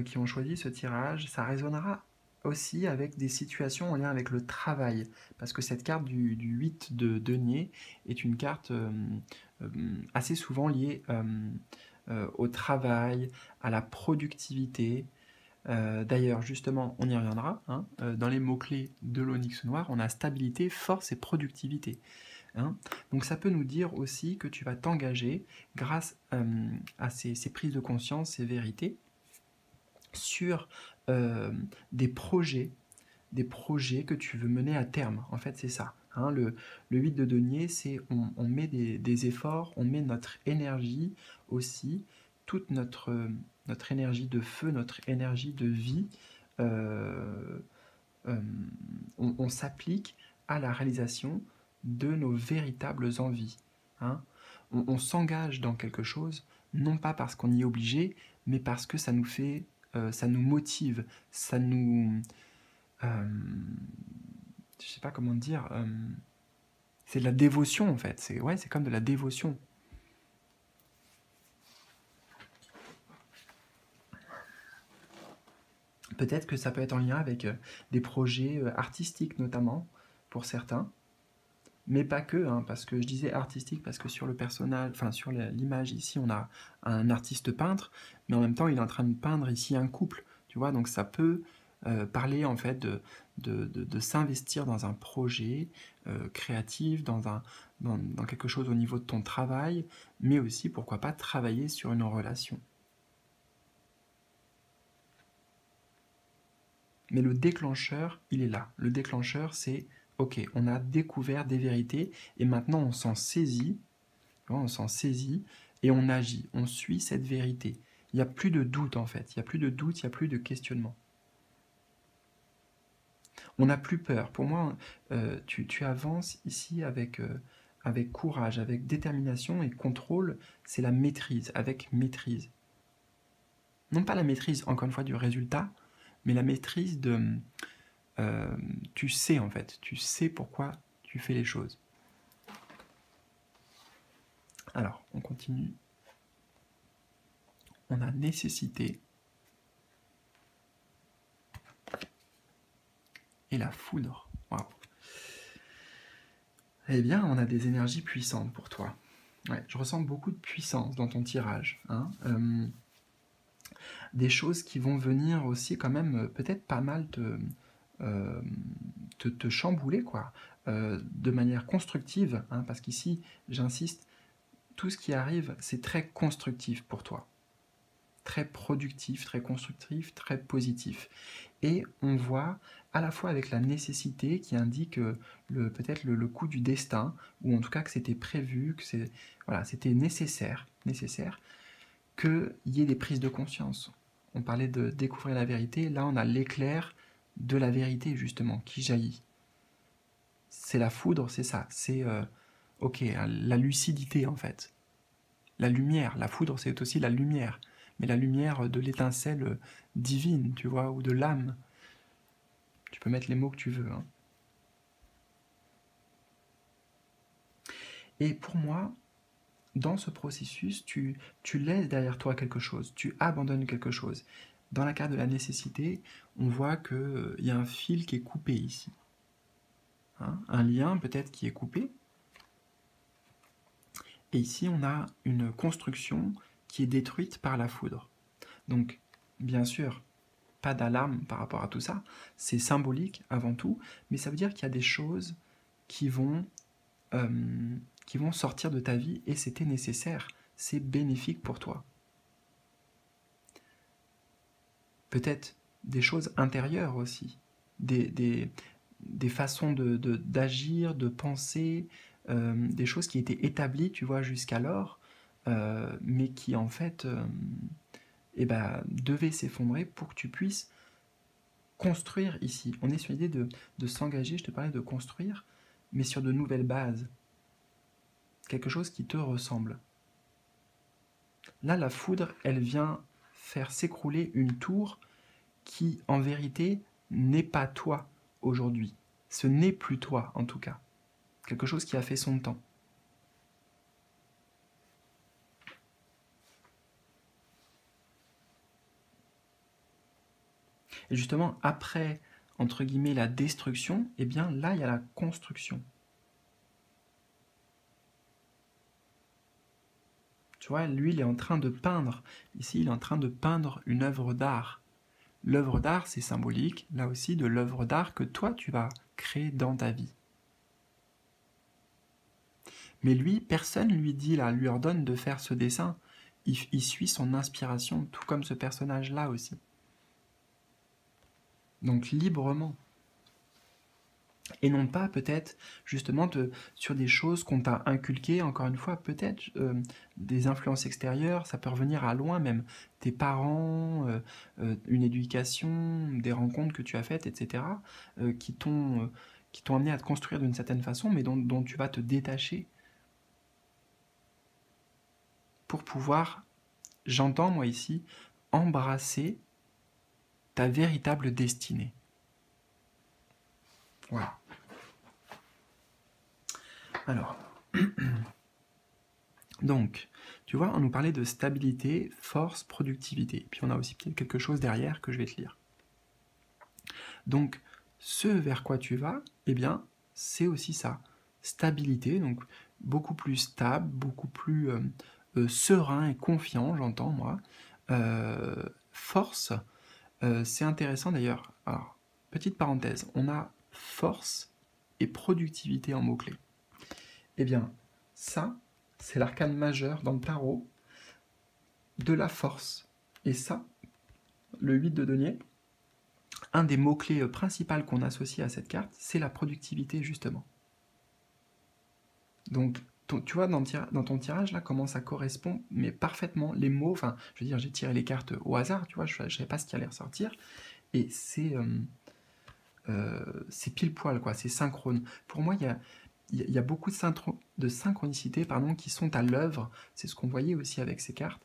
qui ont choisi ce tirage, ça résonnera aussi avec des situations en lien avec le travail. Parce que cette carte du 8 de denier est une carte assez souvent liée au travail, à la productivité. D'ailleurs, justement, on y reviendra. Hein, dans les mots-clés de l'onyx noir, on a stabilité, force et productivité. Hein. Donc ça peut nous dire aussi que tu vas t'engager grâce à ces prises de conscience, ces vérités, sur des projets que tu veux mener à terme. En fait, c'est ça. Hein. Le 8 de denier, c'est on met des efforts, on met notre énergie aussi, toute notre énergie de feu, notre énergie de vie, on s'applique à la réalisation de nos véritables envies. Hein. On s'engage dans quelque chose, non pas parce qu'on y est obligé, mais parce que ça nous fait, ça nous motive, ça nous... je sais pas comment dire... c'est de la dévotion en fait, c'est comme de la dévotion. Peut-être que ça peut être en lien avec des projets artistiques notamment, pour certains, mais pas que, hein, parce que je disais artistique parce que sur le personnage, enfin sur l'image ici, on a un artiste peintre, mais en même temps, il est en train de peindre ici un couple, tu vois, donc ça peut parler en fait de s'investir dans un projet créatif, dans quelque chose au niveau de ton travail, mais aussi, pourquoi pas, travailler sur une relation. Mais le déclencheur, il est là. Le déclencheur, c'est, ok, on a découvert des vérités, et maintenant on s'en saisit, et on agit, on suit cette vérité. Il n'y a plus de doute en fait, il n'y a plus de doute, il n'y a plus de questionnement. On n'a plus peur. Pour moi, tu avances ici avec courage, avec détermination, et contrôle, c'est la maîtrise, avec maîtrise. Non pas la maîtrise, encore une fois, du résultat, mais la maîtrise de... tu sais en fait, tu sais pourquoi tu fais les choses. Alors, on continue. On a nécessité et la foudre. Waouh. Eh bien, on a des énergies puissantes pour toi. Ouais, je ressens beaucoup de puissance dans ton tirage. Hein. Des choses qui vont venir aussi quand même peut-être pas mal te chambouler, quoi, de manière constructive, hein, parce qu'ici, j'insiste, tout ce qui arrive, c'est très constructif pour toi. Très productif, très constructif, très positif. Et on voit à la fois avec la nécessité qui indique peut-être le coup du destin, ou en tout cas que c'était prévu, que c'était nécessaire qu'il y ait des prises de conscience. On parlait de découvrir la vérité, là on a l'éclair de la vérité justement qui jaillit. C'est la foudre, c'est ça, c'est ok, la lucidité en fait. La lumière, la foudre c'est aussi la lumière, mais la lumière de l'étincelle divine, tu vois, ou de l'âme. Tu peux mettre les mots que tu veux. Hein. Et pour moi, dans ce processus, tu laisses derrière toi quelque chose, tu abandonnes quelque chose. Dans la carte de la nécessité, on voit qu'il y a un fil qui est coupé ici. Hein, un lien peut-être qui est coupé. Et ici, on a une construction qui est détruite par la foudre. Donc, bien sûr, pas d'alarme par rapport à tout ça. C'est symbolique avant tout, mais ça veut dire qu'il y a des choses qui vont sortir de ta vie et c'était nécessaire. C'est bénéfique pour toi. Peut-être des choses intérieures aussi, des façons d'agir, de penser, des choses qui étaient établies, tu vois, jusqu'alors, mais qui en fait devaient s'effondrer pour que tu puisses construire ici. On est sur l'idée de s'engager, je te parlais de construire, mais sur de nouvelles bases. Quelque chose qui te ressemble. Là, la foudre, elle vient faire s'écrouler une tour qui, en vérité, n'est pas toi aujourd'hui. Ce n'est plus toi, en tout cas. Quelque chose qui a fait son temps. Et justement, après, entre guillemets, la destruction, eh bien là, il y a la construction. Tu vois, lui, il est en train de peindre. Ici, il est en train de peindre une œuvre d'art. L'œuvre d'art, c'est symbolique, là aussi, de l'œuvre d'art que toi, tu vas créer dans ta vie. Mais lui, personne lui ordonne de faire ce dessin. Il suit son inspiration, tout comme ce personnage-là aussi. Donc librement. Et non pas peut-être justement sur des choses qu'on t'a inculquées, encore une fois, peut-être des influences extérieures, ça peut revenir à loin même, tes parents, une éducation, des rencontres que tu as faites, etc., qui t'ont amené à te construire d'une certaine façon, mais dont tu vas te détacher pour pouvoir, j'entends moi ici, embrasser ta véritable destinée. Voilà. Alors, donc, tu vois, on nous parlait de stabilité, force, productivité. Puis on a aussi peut-être quelque chose derrière que je vais te lire. Donc, ce vers quoi tu vas, eh bien, c'est aussi ça. Stabilité, donc beaucoup plus stable, beaucoup plus serein et confiant, j'entends moi. Force, c'est intéressant d'ailleurs. Alors, petite parenthèse, on a force et productivité en mots-clés. Eh bien, ça, c'est l'arcane majeur dans le tarot de la force. Et ça, le 8 de denier, un des mots-clés principaux qu'on associe à cette carte, c'est la productivité, justement. Donc, tu vois, dans ton tirage, là, comment ça correspond, mais parfaitement, les mots, enfin, je veux dire, j'ai tiré les cartes au hasard, tu vois, je ne savais pas ce qui allait ressortir, et c'est pile poil, quoi, c'est synchrone. Pour moi, il y a beaucoup de synchronicité qui sont à l'œuvre, c'est ce qu'on voyait aussi avec ces cartes,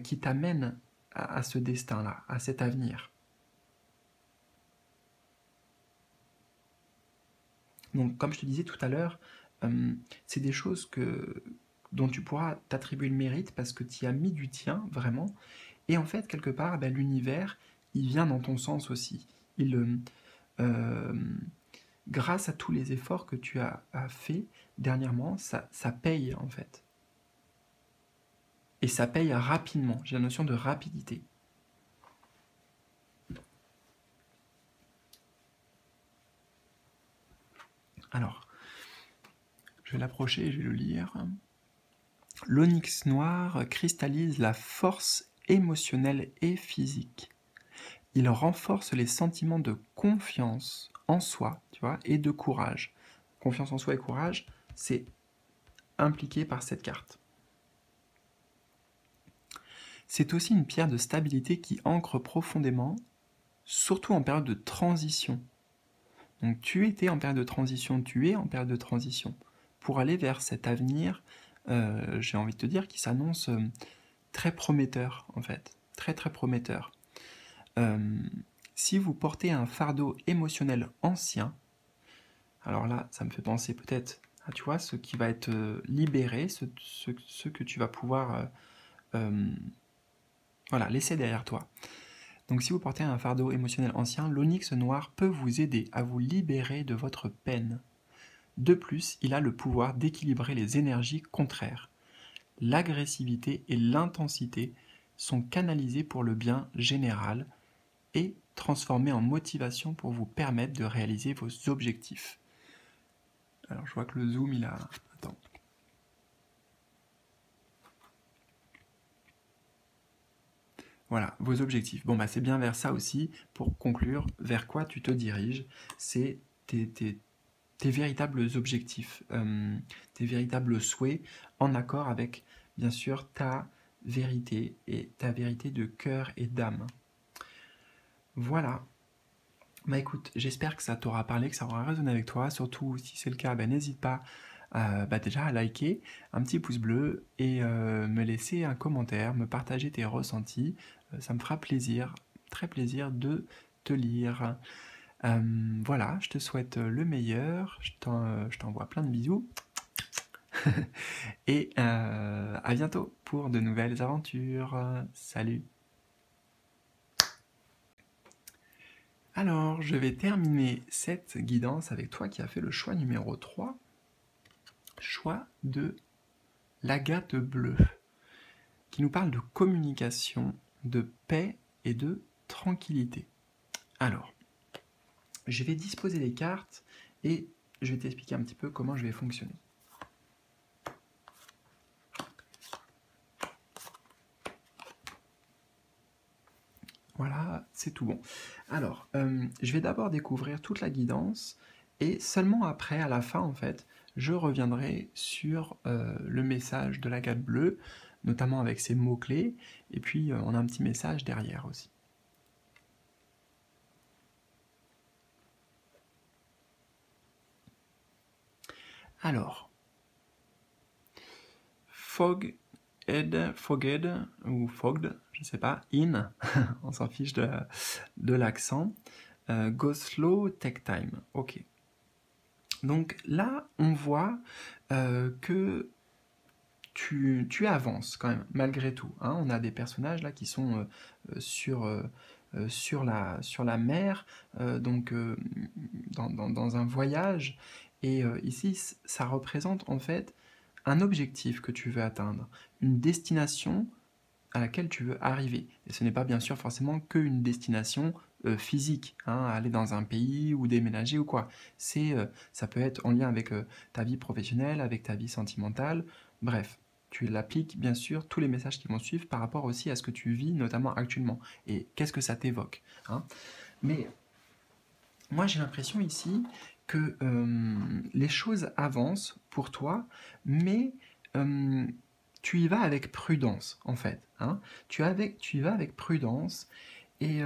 qui t'amènent à ce destin-là, à cet avenir. Donc, comme je te disais tout à l'heure, c'est des choses dont tu pourras t'attribuer le mérite parce que tu y as mis du tien, vraiment. Et en fait, quelque part, l'univers, il vient dans ton sens aussi. Grâce à tous les efforts que tu as fait dernièrement, ça paye, en fait. Et ça paye rapidement. J'ai la notion de rapidité. Alors, je vais l'approcher et je vais le lire. L'onyx noir cristallise la force émotionnelle et physique. Il renforce les sentiments de confiance en soi, tu vois, et de courage. Confiance en soi et courage, c'est impliqué par cette carte. C'est aussi une pierre de stabilité qui ancre profondément, surtout en période de transition. Donc tu es en période de transition pour aller vers cet avenir, j'ai envie de te dire, qui s'annonce très prometteur, en fait. Très très prometteur. Si vous portez un fardeau émotionnel ancien, alors là, ça me fait penser peut-être à, tu vois, ce qui va être libéré, ce que tu vas pouvoir laisser derrière toi. Donc si vous portez un fardeau émotionnel ancien, l'onyx noir peut vous aider à vous libérer de votre peine. De plus, il a le pouvoir d'équilibrer les énergies contraires. L'agressivité et l'intensité sont canalisées pour le bien général et transformées en motivation pour vous permettre de réaliser vos objectifs. Alors je vois que le zoom il a... Attends. Voilà, vos objectifs. Bon, c'est bien vers ça aussi, pour conclure, vers quoi tu te diriges. C'est tes véritables objectifs, tes véritables souhaits, en accord avec, bien sûr, ta vérité, et ta vérité de cœur et d'âme. Voilà. Écoute, j'espère que ça t'aura parlé, que ça aura résonné avec toi. Surtout, si c'est le cas, n'hésite pas déjà à liker, un petit pouce bleu et me laisser un commentaire, me partager tes ressentis. Ça me fera plaisir, très plaisir de te lire. Voilà, je te souhaite le meilleur, je t'envoie plein de bisous. Et à bientôt pour de nouvelles aventures. Salut! Alors, je vais terminer cette guidance avec toi qui as fait le choix numéro 3. Choix de l'agate bleue, qui nous parle de communication, de paix et de tranquillité. Alors, je vais disposer les cartes et je vais t'expliquer un petit peu comment je vais fonctionner. Voilà, c'est tout bon. Alors, je vais d'abord découvrir toute la guidance et seulement après, à la fin en fait, je reviendrai sur le message de l'agate bleue, notamment avec ses mots-clés, et puis on a un petit message derrière aussi. Alors, fogged, ou fogged, je sais pas, in, on s'en fiche de l'accent, go slow, take time, ok. Donc là, on voit que tu avances quand même, malgré tout. Hein. On a des personnages là qui sont sur la mer, donc dans un voyage. Et ici, ça représente en fait un objectif que tu veux atteindre, une destination à laquelle tu veux arriver. Et ce n'est pas bien sûr forcément qu'une destination physique, hein, aller dans un pays ou déménager ou quoi. Ça peut être en lien avec ta vie professionnelle, avec ta vie sentimentale, bref. Tu l'appliques, bien sûr, tous les messages qui vont suivre par rapport aussi à ce que tu vis, notamment actuellement. Et qu'est-ce que ça t'évoque, hein. Mais moi, j'ai l'impression ici que les choses avancent pour toi, mais tu y vas avec prudence, en fait, hein. Tu y vas avec prudence et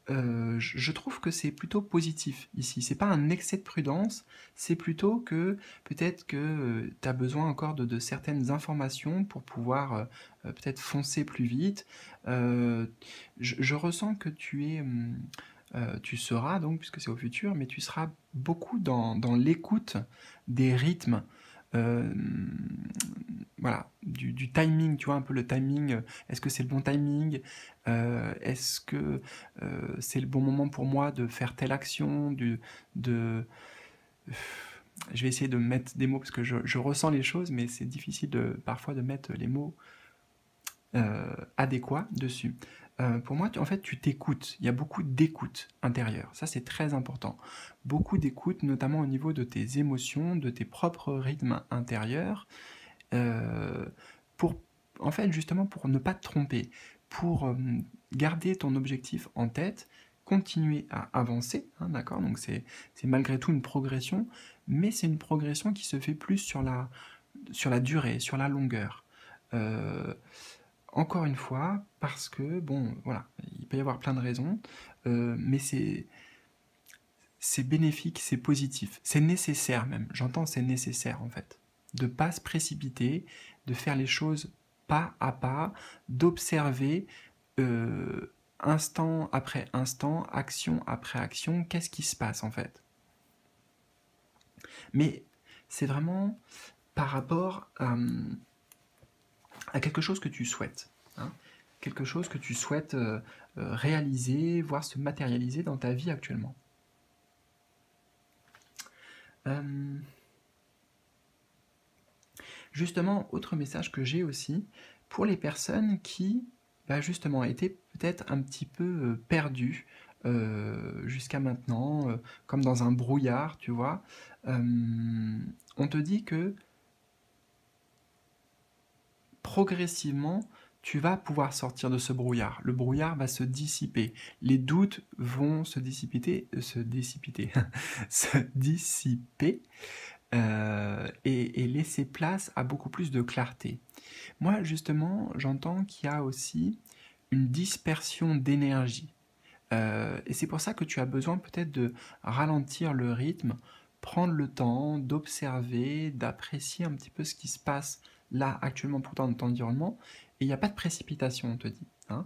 je trouve que c'est plutôt positif ici. C'est pas un excès de prudence, c'est plutôt que peut-être que tu as besoin encore de certaines informations pour pouvoir peut-être foncer plus vite. Euh, je ressens que tu seras donc, puisque c'est au futur, mais tu seras beaucoup dans l'écoute des rythmes, euh, voilà, du timing, tu vois, un peu le timing. Est-ce que c'est le bon timing? Est-ce que c'est le bon moment pour moi de faire telle action, de... Je vais essayer de mettre des mots parce que je ressens les choses, mais c'est difficile parfois de mettre les mots adéquat dessus. Pour moi, en fait, tu t'écoutes. Il y a beaucoup d'écoute intérieure. Ça, c'est très important. Beaucoup d'écoute, notamment au niveau de tes émotions, de tes propres rythmes intérieurs, euh, pour, en fait, justement, pour ne pas te tromper, pour garder ton objectif en tête, continuer à avancer, hein, d'accord. Donc c'est malgré tout une progression, mais c'est une progression qui se fait plus sur la durée, sur la longueur. Euh, Encore une fois, parce que, bon, voilà, il peut y avoir plein de raisons, mais c'est bénéfique, c'est positif, c'est nécessaire même, j'entends c'est nécessaire en fait, de ne pas se précipiter, de faire les choses pas à pas, d'observer instant après instant, action après action, qu'est-ce qui se passe en fait. Mais c'est vraiment par rapport à quelque chose que tu souhaites, hein, quelque chose que tu souhaites réaliser, voir se matérialiser dans ta vie actuellement. Euh, Justement, autre message que j'ai aussi, pour les personnes qui, bah, justement, étaient peut-être un petit peu perdues jusqu'à maintenant, comme dans un brouillard, tu vois, on te dit que progressivement, tu vas pouvoir sortir de ce brouillard. Le brouillard va se dissiper. Les doutes vont se dissiper, se dissiper et laisser place à beaucoup plus de clarté. Moi, justement, j'entends qu'il y a aussi une dispersion d'énergie. Et c'est pour ça que tu as besoin peut-être de ralentir le rythme, prendre le temps d'observer, d'apprécier un petit peu ce qui se passe là actuellement pourtant dans ton environnement. Et il n'y a pas de précipitation, on te dit, hein.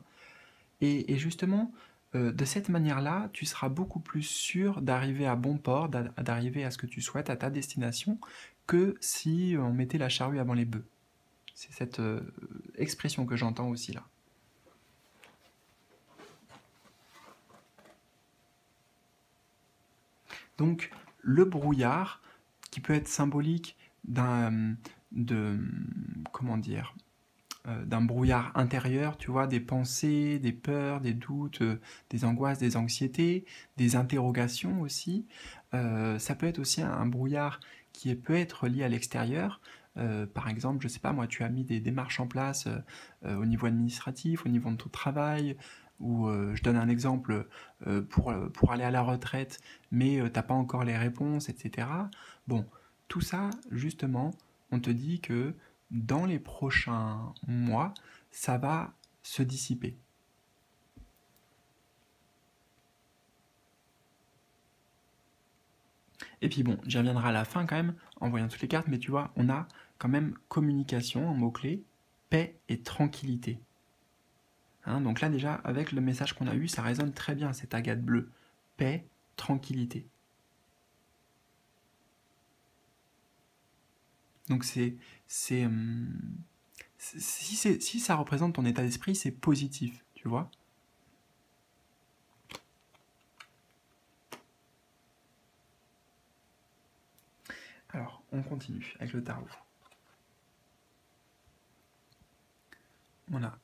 Et justement, de cette manière-là, tu seras beaucoup plus sûr d'arriver à bon port, d'arriver à ce que tu souhaites, à ta destination, que si on mettait la charrue avant les bœufs. C'est cette expression que j'entends aussi là. Donc, le brouillard, qui peut être symbolique de, comment dire, d'un brouillard intérieur, tu vois, des pensées, des peurs, des doutes, des angoisses, des anxiétés, des interrogations aussi. Ça peut être aussi un brouillard peut être lié à l'extérieur. Par exemple, je sais pas, moi, tu as mis des démarches en place au niveau administratif, au niveau de ton travail, ou je donne un exemple pour aller à la retraite, mais t'as pas encore les réponses, etc. Bon, tout ça, justement, on te dit que dans les prochains mois, ça va se dissiper. Et puis bon, j'y reviendrai à la fin quand même, en voyant toutes les cartes, mais tu vois, on a quand même communication, un mot-clé, paix et tranquillité. Hein, donc là déjà, avec le message qu'on a eu, ça résonne très bien, cette agate bleue. Paix, tranquillité. Donc c'est, si ça représente ton état d'esprit, c'est positif, tu vois. Alors, on continue avec le tarot. On a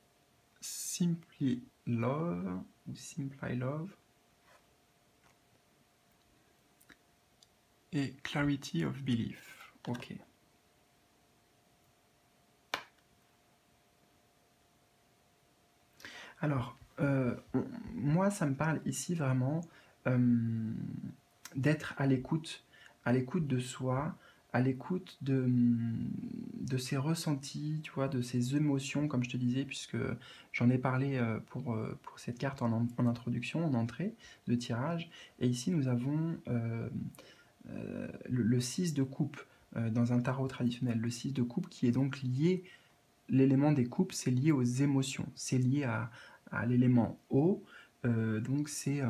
Simply Love, ou Simply Love. Et Clarity of Belief. Ok. Alors, moi, ça me parle ici vraiment d'être à l'écoute de soi, à l'écoute de ses ressentis, tu vois, de ses émotions, comme je te disais, puisque j'en ai parlé pour cette carte en introduction, en entrée de tirage. Et ici, nous avons le 6 de coupe dans un tarot traditionnel. Le 6 de coupe qui est donc lié, l'élément des coupes, c'est lié aux émotions, c'est lié à l'élément eau, donc c'est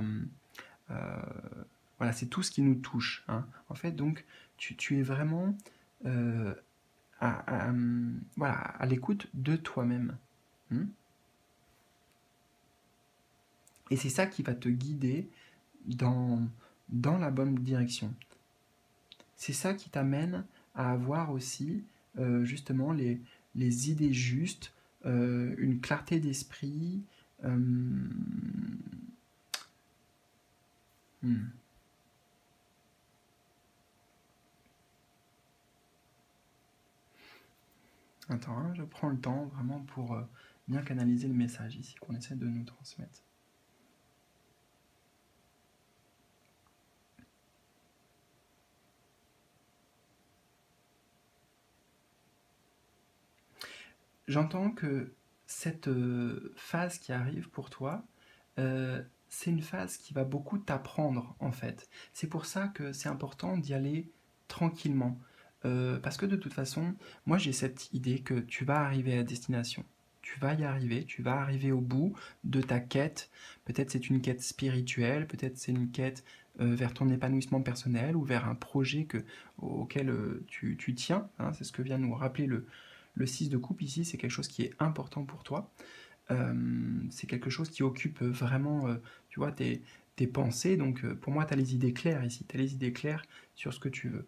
voilà, c'est tout ce qui nous touche, hein. En fait, donc tu es vraiment voilà, à l'écoute de toi-même, hein. Et c'est ça qui va te guider dans la bonne direction. C'est ça qui t'amène à avoir aussi justement les idées justes, une clarté d'esprit. Attends, hein, je prends le temps vraiment pour bien canaliser le message ici qu'on essaie de nous transmettre. J'entends que cette phase qui arrive pour toi, c'est une phase qui va beaucoup t'apprendre en fait. C'est pour ça que c'est important d'y aller tranquillement. Parce que de toute façon, moi j'ai cette idée que tu vas arriver à destination. Tu vas y arriver, tu vas arriver au bout de ta quête. Peut-être c'est une quête spirituelle, peut-être c'est une quête vers ton épanouissement personnel ou vers un projet auquel tu tiens, hein. C'est ce que vient nous rappeler le 6 de coupe ici, c'est quelque chose qui est important pour toi. C'est quelque chose qui occupe vraiment, tu vois, tes pensées. Donc pour moi, tu as les idées claires ici, tu as les idées claires sur ce que tu veux.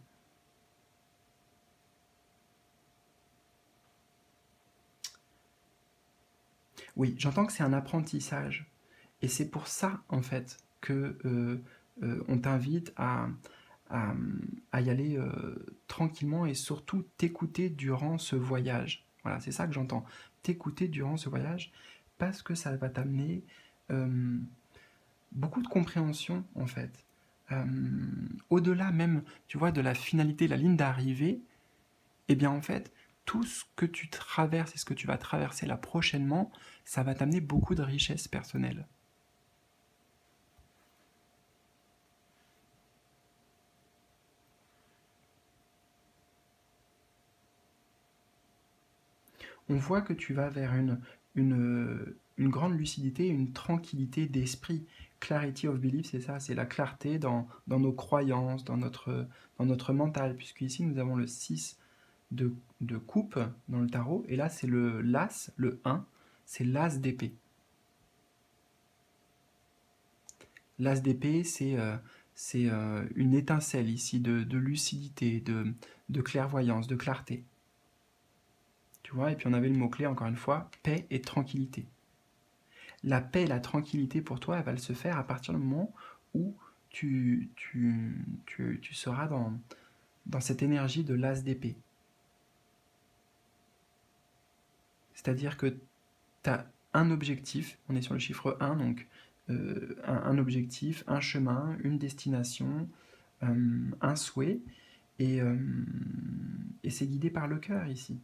Oui, j'entends que c'est un apprentissage. Et c'est pour ça, en fait, que on t'invite à, à y aller tranquillement et surtout t'écouter durant ce voyage. Voilà, c'est ça que j'entends. T'écouter durant ce voyage parce que ça va t'amener euh, beaucoup de compréhension, en fait. Euh, Au-delà même, tu vois, de la finalité, la ligne d'arrivée, eh bien, en fait, tout ce que tu traverses et ce que tu vas traverser là prochainement, ça va t'amener beaucoup de richesse personnelle. On voit que tu vas vers une grande lucidité, une tranquillité d'esprit. Clarity of belief, c'est ça, c'est la clarté dans nos croyances, dans notre mental, puisque ici nous avons le 6 de coupe dans le tarot, et là c'est le l'as, le 1, c'est l'as d'épée. L'as d'épée, c'est une étincelle ici de lucidité, de clairvoyance, de clarté. Tu vois, et puis on avait le mot-clé, encore une fois, paix et tranquillité. La paix et la tranquillité pour toi, elle va se faire à partir du moment où tu seras dans cette énergie de l'as d'épée. C'est-à-dire que tu as un objectif, on est sur le chiffre 1, donc un objectif, un chemin, une destination, un souhait, et, euh, et c'est guidé par le cœur ici.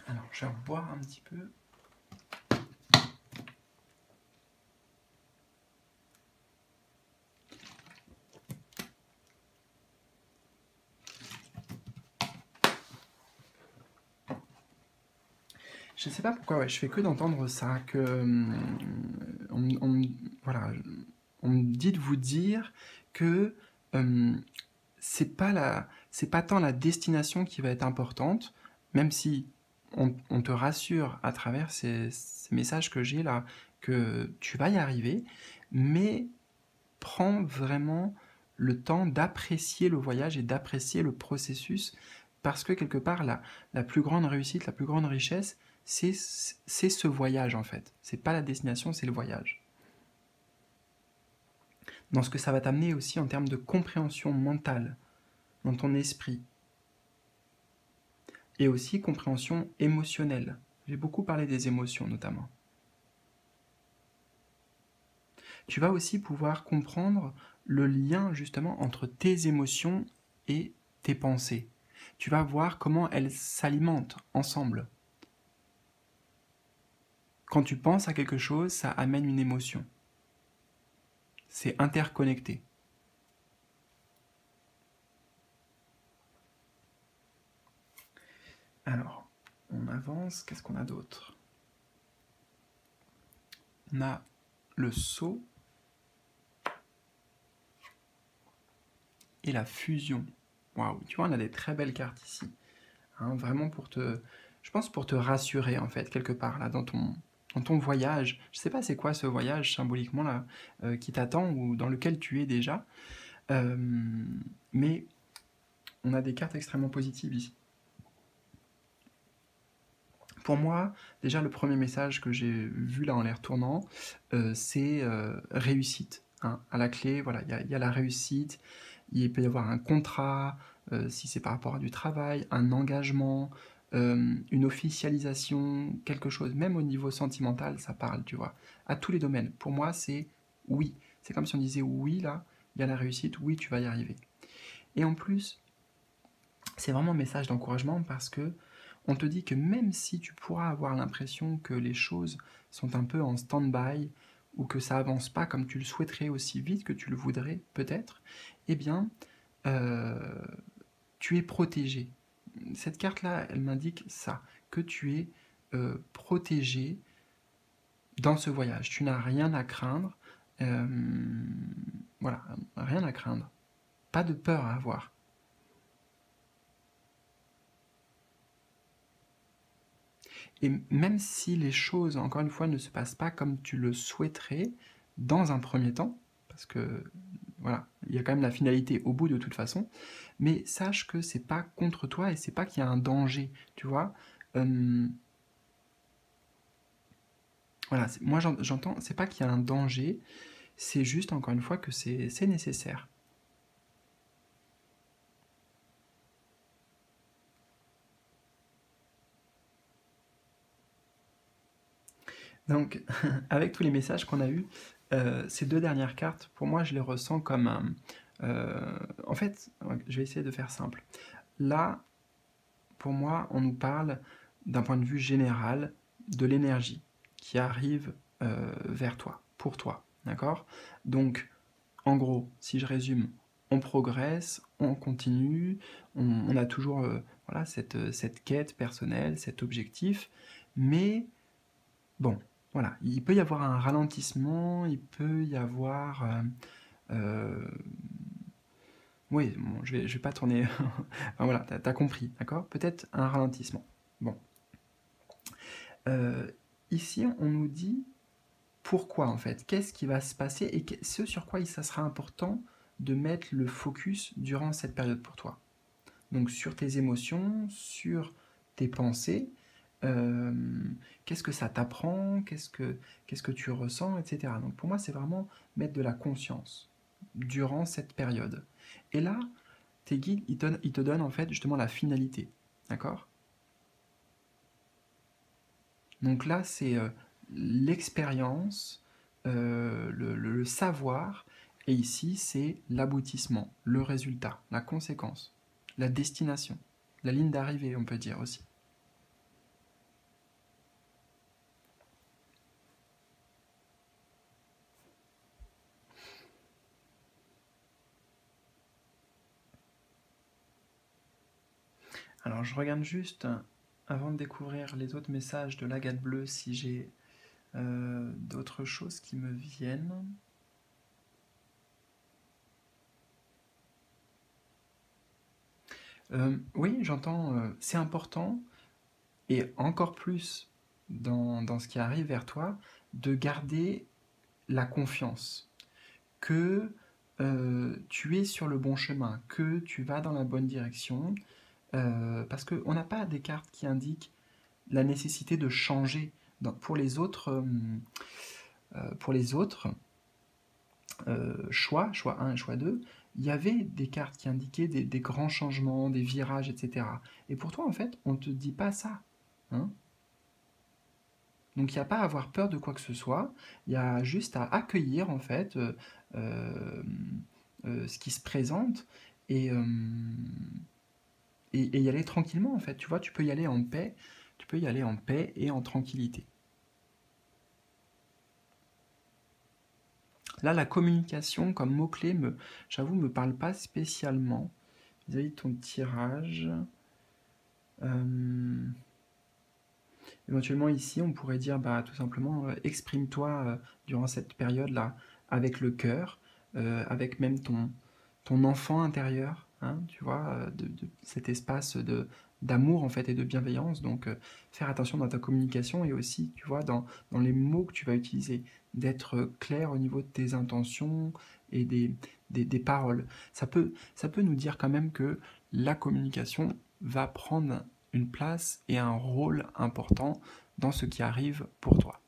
Alors, je vais boire un petit peu. Je sais pas pourquoi, ouais, je fais que d'entendre ça, que voilà, on me dit de vous dire que euh, c'est pas tant la destination qui va être importante, même si on te rassure à travers ces messages que j'ai là que tu vas y arriver, mais prends vraiment le temps d'apprécier le voyage et d'apprécier le processus, parce que quelque part, la plus grande réussite, la plus grande richesse, c'est ce voyage en fait. C'est pas la destination, c'est le voyage. Dans ce que ça va t'amener aussi en termes de compréhension mentale, dans ton esprit, et aussi compréhension émotionnelle. J'ai beaucoup parlé des émotions notamment. Tu vas aussi pouvoir comprendre le lien justement entre tes émotions et tes pensées. Tu vas voir comment elles s'alimentent ensemble. Quand tu penses à quelque chose, ça amène une émotion. C'est interconnecté. Alors, on avance, qu'est-ce qu'on a d'autre? On a le sceau et la fusion. Waouh, tu vois, on a des très belles cartes ici. Hein, vraiment je pense pour te rassurer en fait, quelque part, là, dans ton voyage. Je sais pas c'est quoi ce voyage symboliquement là, qui t'attend ou dans lequel tu es déjà. Mais on a des cartes extrêmement positives ici. Pour moi, déjà le premier message que j'ai vu là en les retournant, c'est réussite. Hein. À la clé, voilà, il y a la réussite, il peut y avoir un contrat, si c'est par rapport à du travail, un engagement, une officialisation, quelque chose, même au niveau sentimental, ça parle, tu vois, à tous les domaines. Pour moi, c'est oui. C'est comme si on disait oui, là, il y a la réussite, oui, tu vas y arriver. Et en plus, c'est vraiment un message d'encouragement parce que on te dit que même si tu pourras avoir l'impression que les choses sont un peu en stand-by ou que ça avance pas comme tu le souhaiterais aussi vite que tu le voudrais peut-être, eh bien, euh, tu es protégé. Cette carte-là, elle m'indique ça, que tu es protégé dans ce voyage. Tu n'as rien à craindre. euh, voilà, rien à craindre. Pas de peur à avoir. Et même si les choses, encore une fois, ne se passent pas comme tu le souhaiterais, dans un premier temps, parce que voilà, il y a quand même la finalité au bout de toute façon, mais sache que c'est pas contre toi et c'est pas qu'il y a un danger, tu vois. Voilà, moi j'entends, c'est pas qu'il y a un danger, c'est juste encore une fois que c'est nécessaire. Donc, avec tous les messages qu'on a eus, ces deux dernières cartes, pour moi, je les ressens comme un... en fait, je vais essayer de faire simple. Là, pour moi, on nous parle d'un point de vue général de l'énergie qui arrive vers toi, pour toi, d'accord? Donc, en gros, si je résume, on progresse, on continue, on a toujours voilà, cette quête personnelle, cet objectif, mais bon, voilà, il peut y avoir un ralentissement, il peut y avoir... euh, oui, bon, je vais pas tourner... enfin, voilà, t'as compris, d'accord? Peut-être un ralentissement. Bon. Euh, Ici, on nous dit pourquoi, en fait. Qu'est-ce qui va se passer et ce sur quoi ça sera important de mettre le focus durant cette période pour toi. Donc, sur tes émotions, sur tes pensées, euh, qu'est-ce que ça t'apprend, qu'est-ce que tu ressens, etc. Donc pour moi, c'est vraiment mettre de la conscience durant cette période. Et là, tes guides, ils te donnent en fait justement la finalité. D'accord? Donc là, c'est l'expérience, le savoir, et ici, c'est l'aboutissement, le résultat, la conséquence, la destination, la ligne d'arrivée, on peut dire aussi. Alors je regarde juste, avant de découvrir les autres messages de l'agate bleue, si j'ai d'autres choses qui me viennent. Oui, j'entends, c'est important, et encore plus dans ce qui arrive vers toi, de garder la confiance. que tu es sur le bon chemin, que tu vas dans la bonne direction, parce qu'on n'a pas des cartes qui indiquent la nécessité de changer. Pour les autres, choix 1 et choix 2, il y avait des cartes qui indiquaient des grands changements, des virages, etc. Et pour toi, en fait, on ne te dit pas ça. Hein. Donc il n'y a pas à avoir peur de quoi que ce soit, il y a juste à accueillir, en fait, ce qui se présente et, et y aller tranquillement, en fait. Tu vois, tu peux y aller en paix, tu peux y aller en paix et en tranquillité. Là, la communication comme mot-clé, j'avoue, me parle pas spécialement vis-à-vis de ton tirage. Éventuellement ici, on pourrait dire bah, tout simplement exprime-toi durant cette période-là avec le cœur, avec même ton enfant intérieur, hein, tu vois, de cet espace d'amour en fait et de bienveillance. Donc faire attention dans ta communication et aussi, tu vois, dans les mots que tu vas utiliser, d'être clair au niveau de tes intentions et des paroles. Ça peut nous dire quand même que la communication va prendre une place et un rôle important dans ce qui arrive pour toi.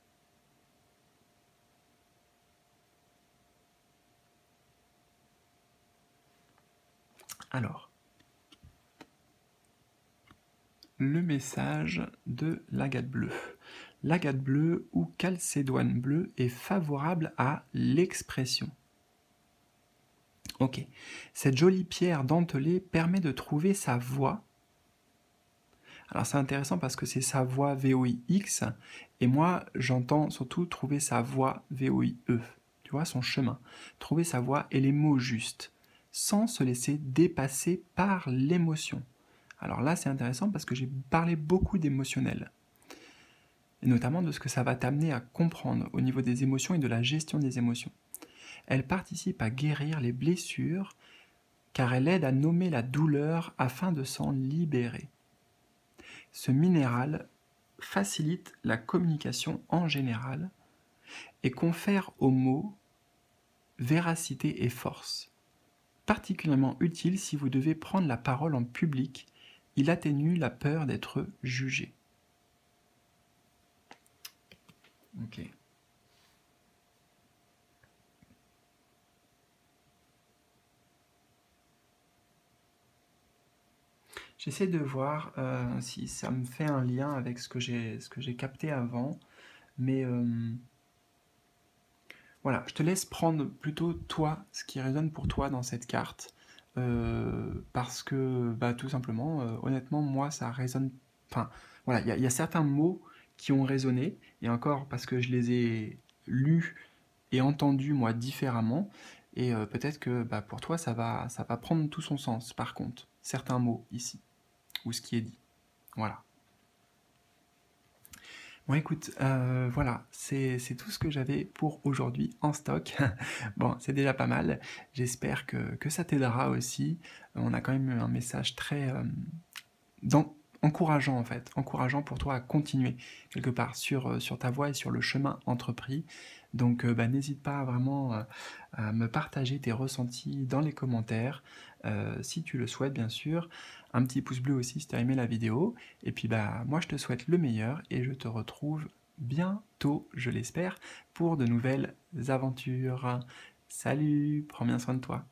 Alors, le message de l'agate bleue. L'agate bleue ou calcédoine bleue est favorable à l'expression. Ok, cette jolie pierre dentelée permet de trouver sa voie. Alors c'est intéressant parce que c'est sa voie VOIX, et moi j'entends surtout trouver sa voie VOIE, tu vois, son chemin, trouver sa voie et les mots justes, sans se laisser dépasser par l'émotion. Alors là c'est intéressant parce que j'ai parlé beaucoup d'émotionnel, et notamment de ce que ça va t'amener à comprendre au niveau des émotions et de la gestion des émotions. Elle participe à guérir les blessures, car elle aide à nommer la douleur afin de s'en libérer. Ce minéral facilite la communication en général et confère aux mots véracité et force. Particulièrement utile si vous devez prendre la parole en public, il atténue la peur d'être jugé. Ok. J'essaie de voir si ça me fait un lien avec ce que j'ai capté avant, mais voilà, je te laisse prendre plutôt toi ce qui résonne pour toi dans cette carte, parce que bah, tout simplement, honnêtement, moi ça résonne. Enfin, voilà, il y a certains mots qui ont résonné, et encore parce que je les ai lus et entendus moi différemment, et peut-être que bah, pour toi ça va prendre tout son sens. Par contre, certains mots ici ou ce qui est dit, voilà. Bon écoute, voilà, c'est tout ce que j'avais pour aujourd'hui en stock. Bon, c'est déjà pas mal. J'espère que ça t'aidera aussi. On a quand même eu un message très encourageant en fait, encourageant pour toi à continuer quelque part sur ta voie et sur le chemin entrepris. Donc bah, n'hésite pas vraiment à me partager tes ressentis dans les commentaires, si tu le souhaites bien sûr. Un petit pouce bleu aussi si tu as aimé la vidéo. Et puis bah moi je te souhaite le meilleur et je te retrouve bientôt, je l'espère, pour de nouvelles aventures. Salut, prends bien soin de toi.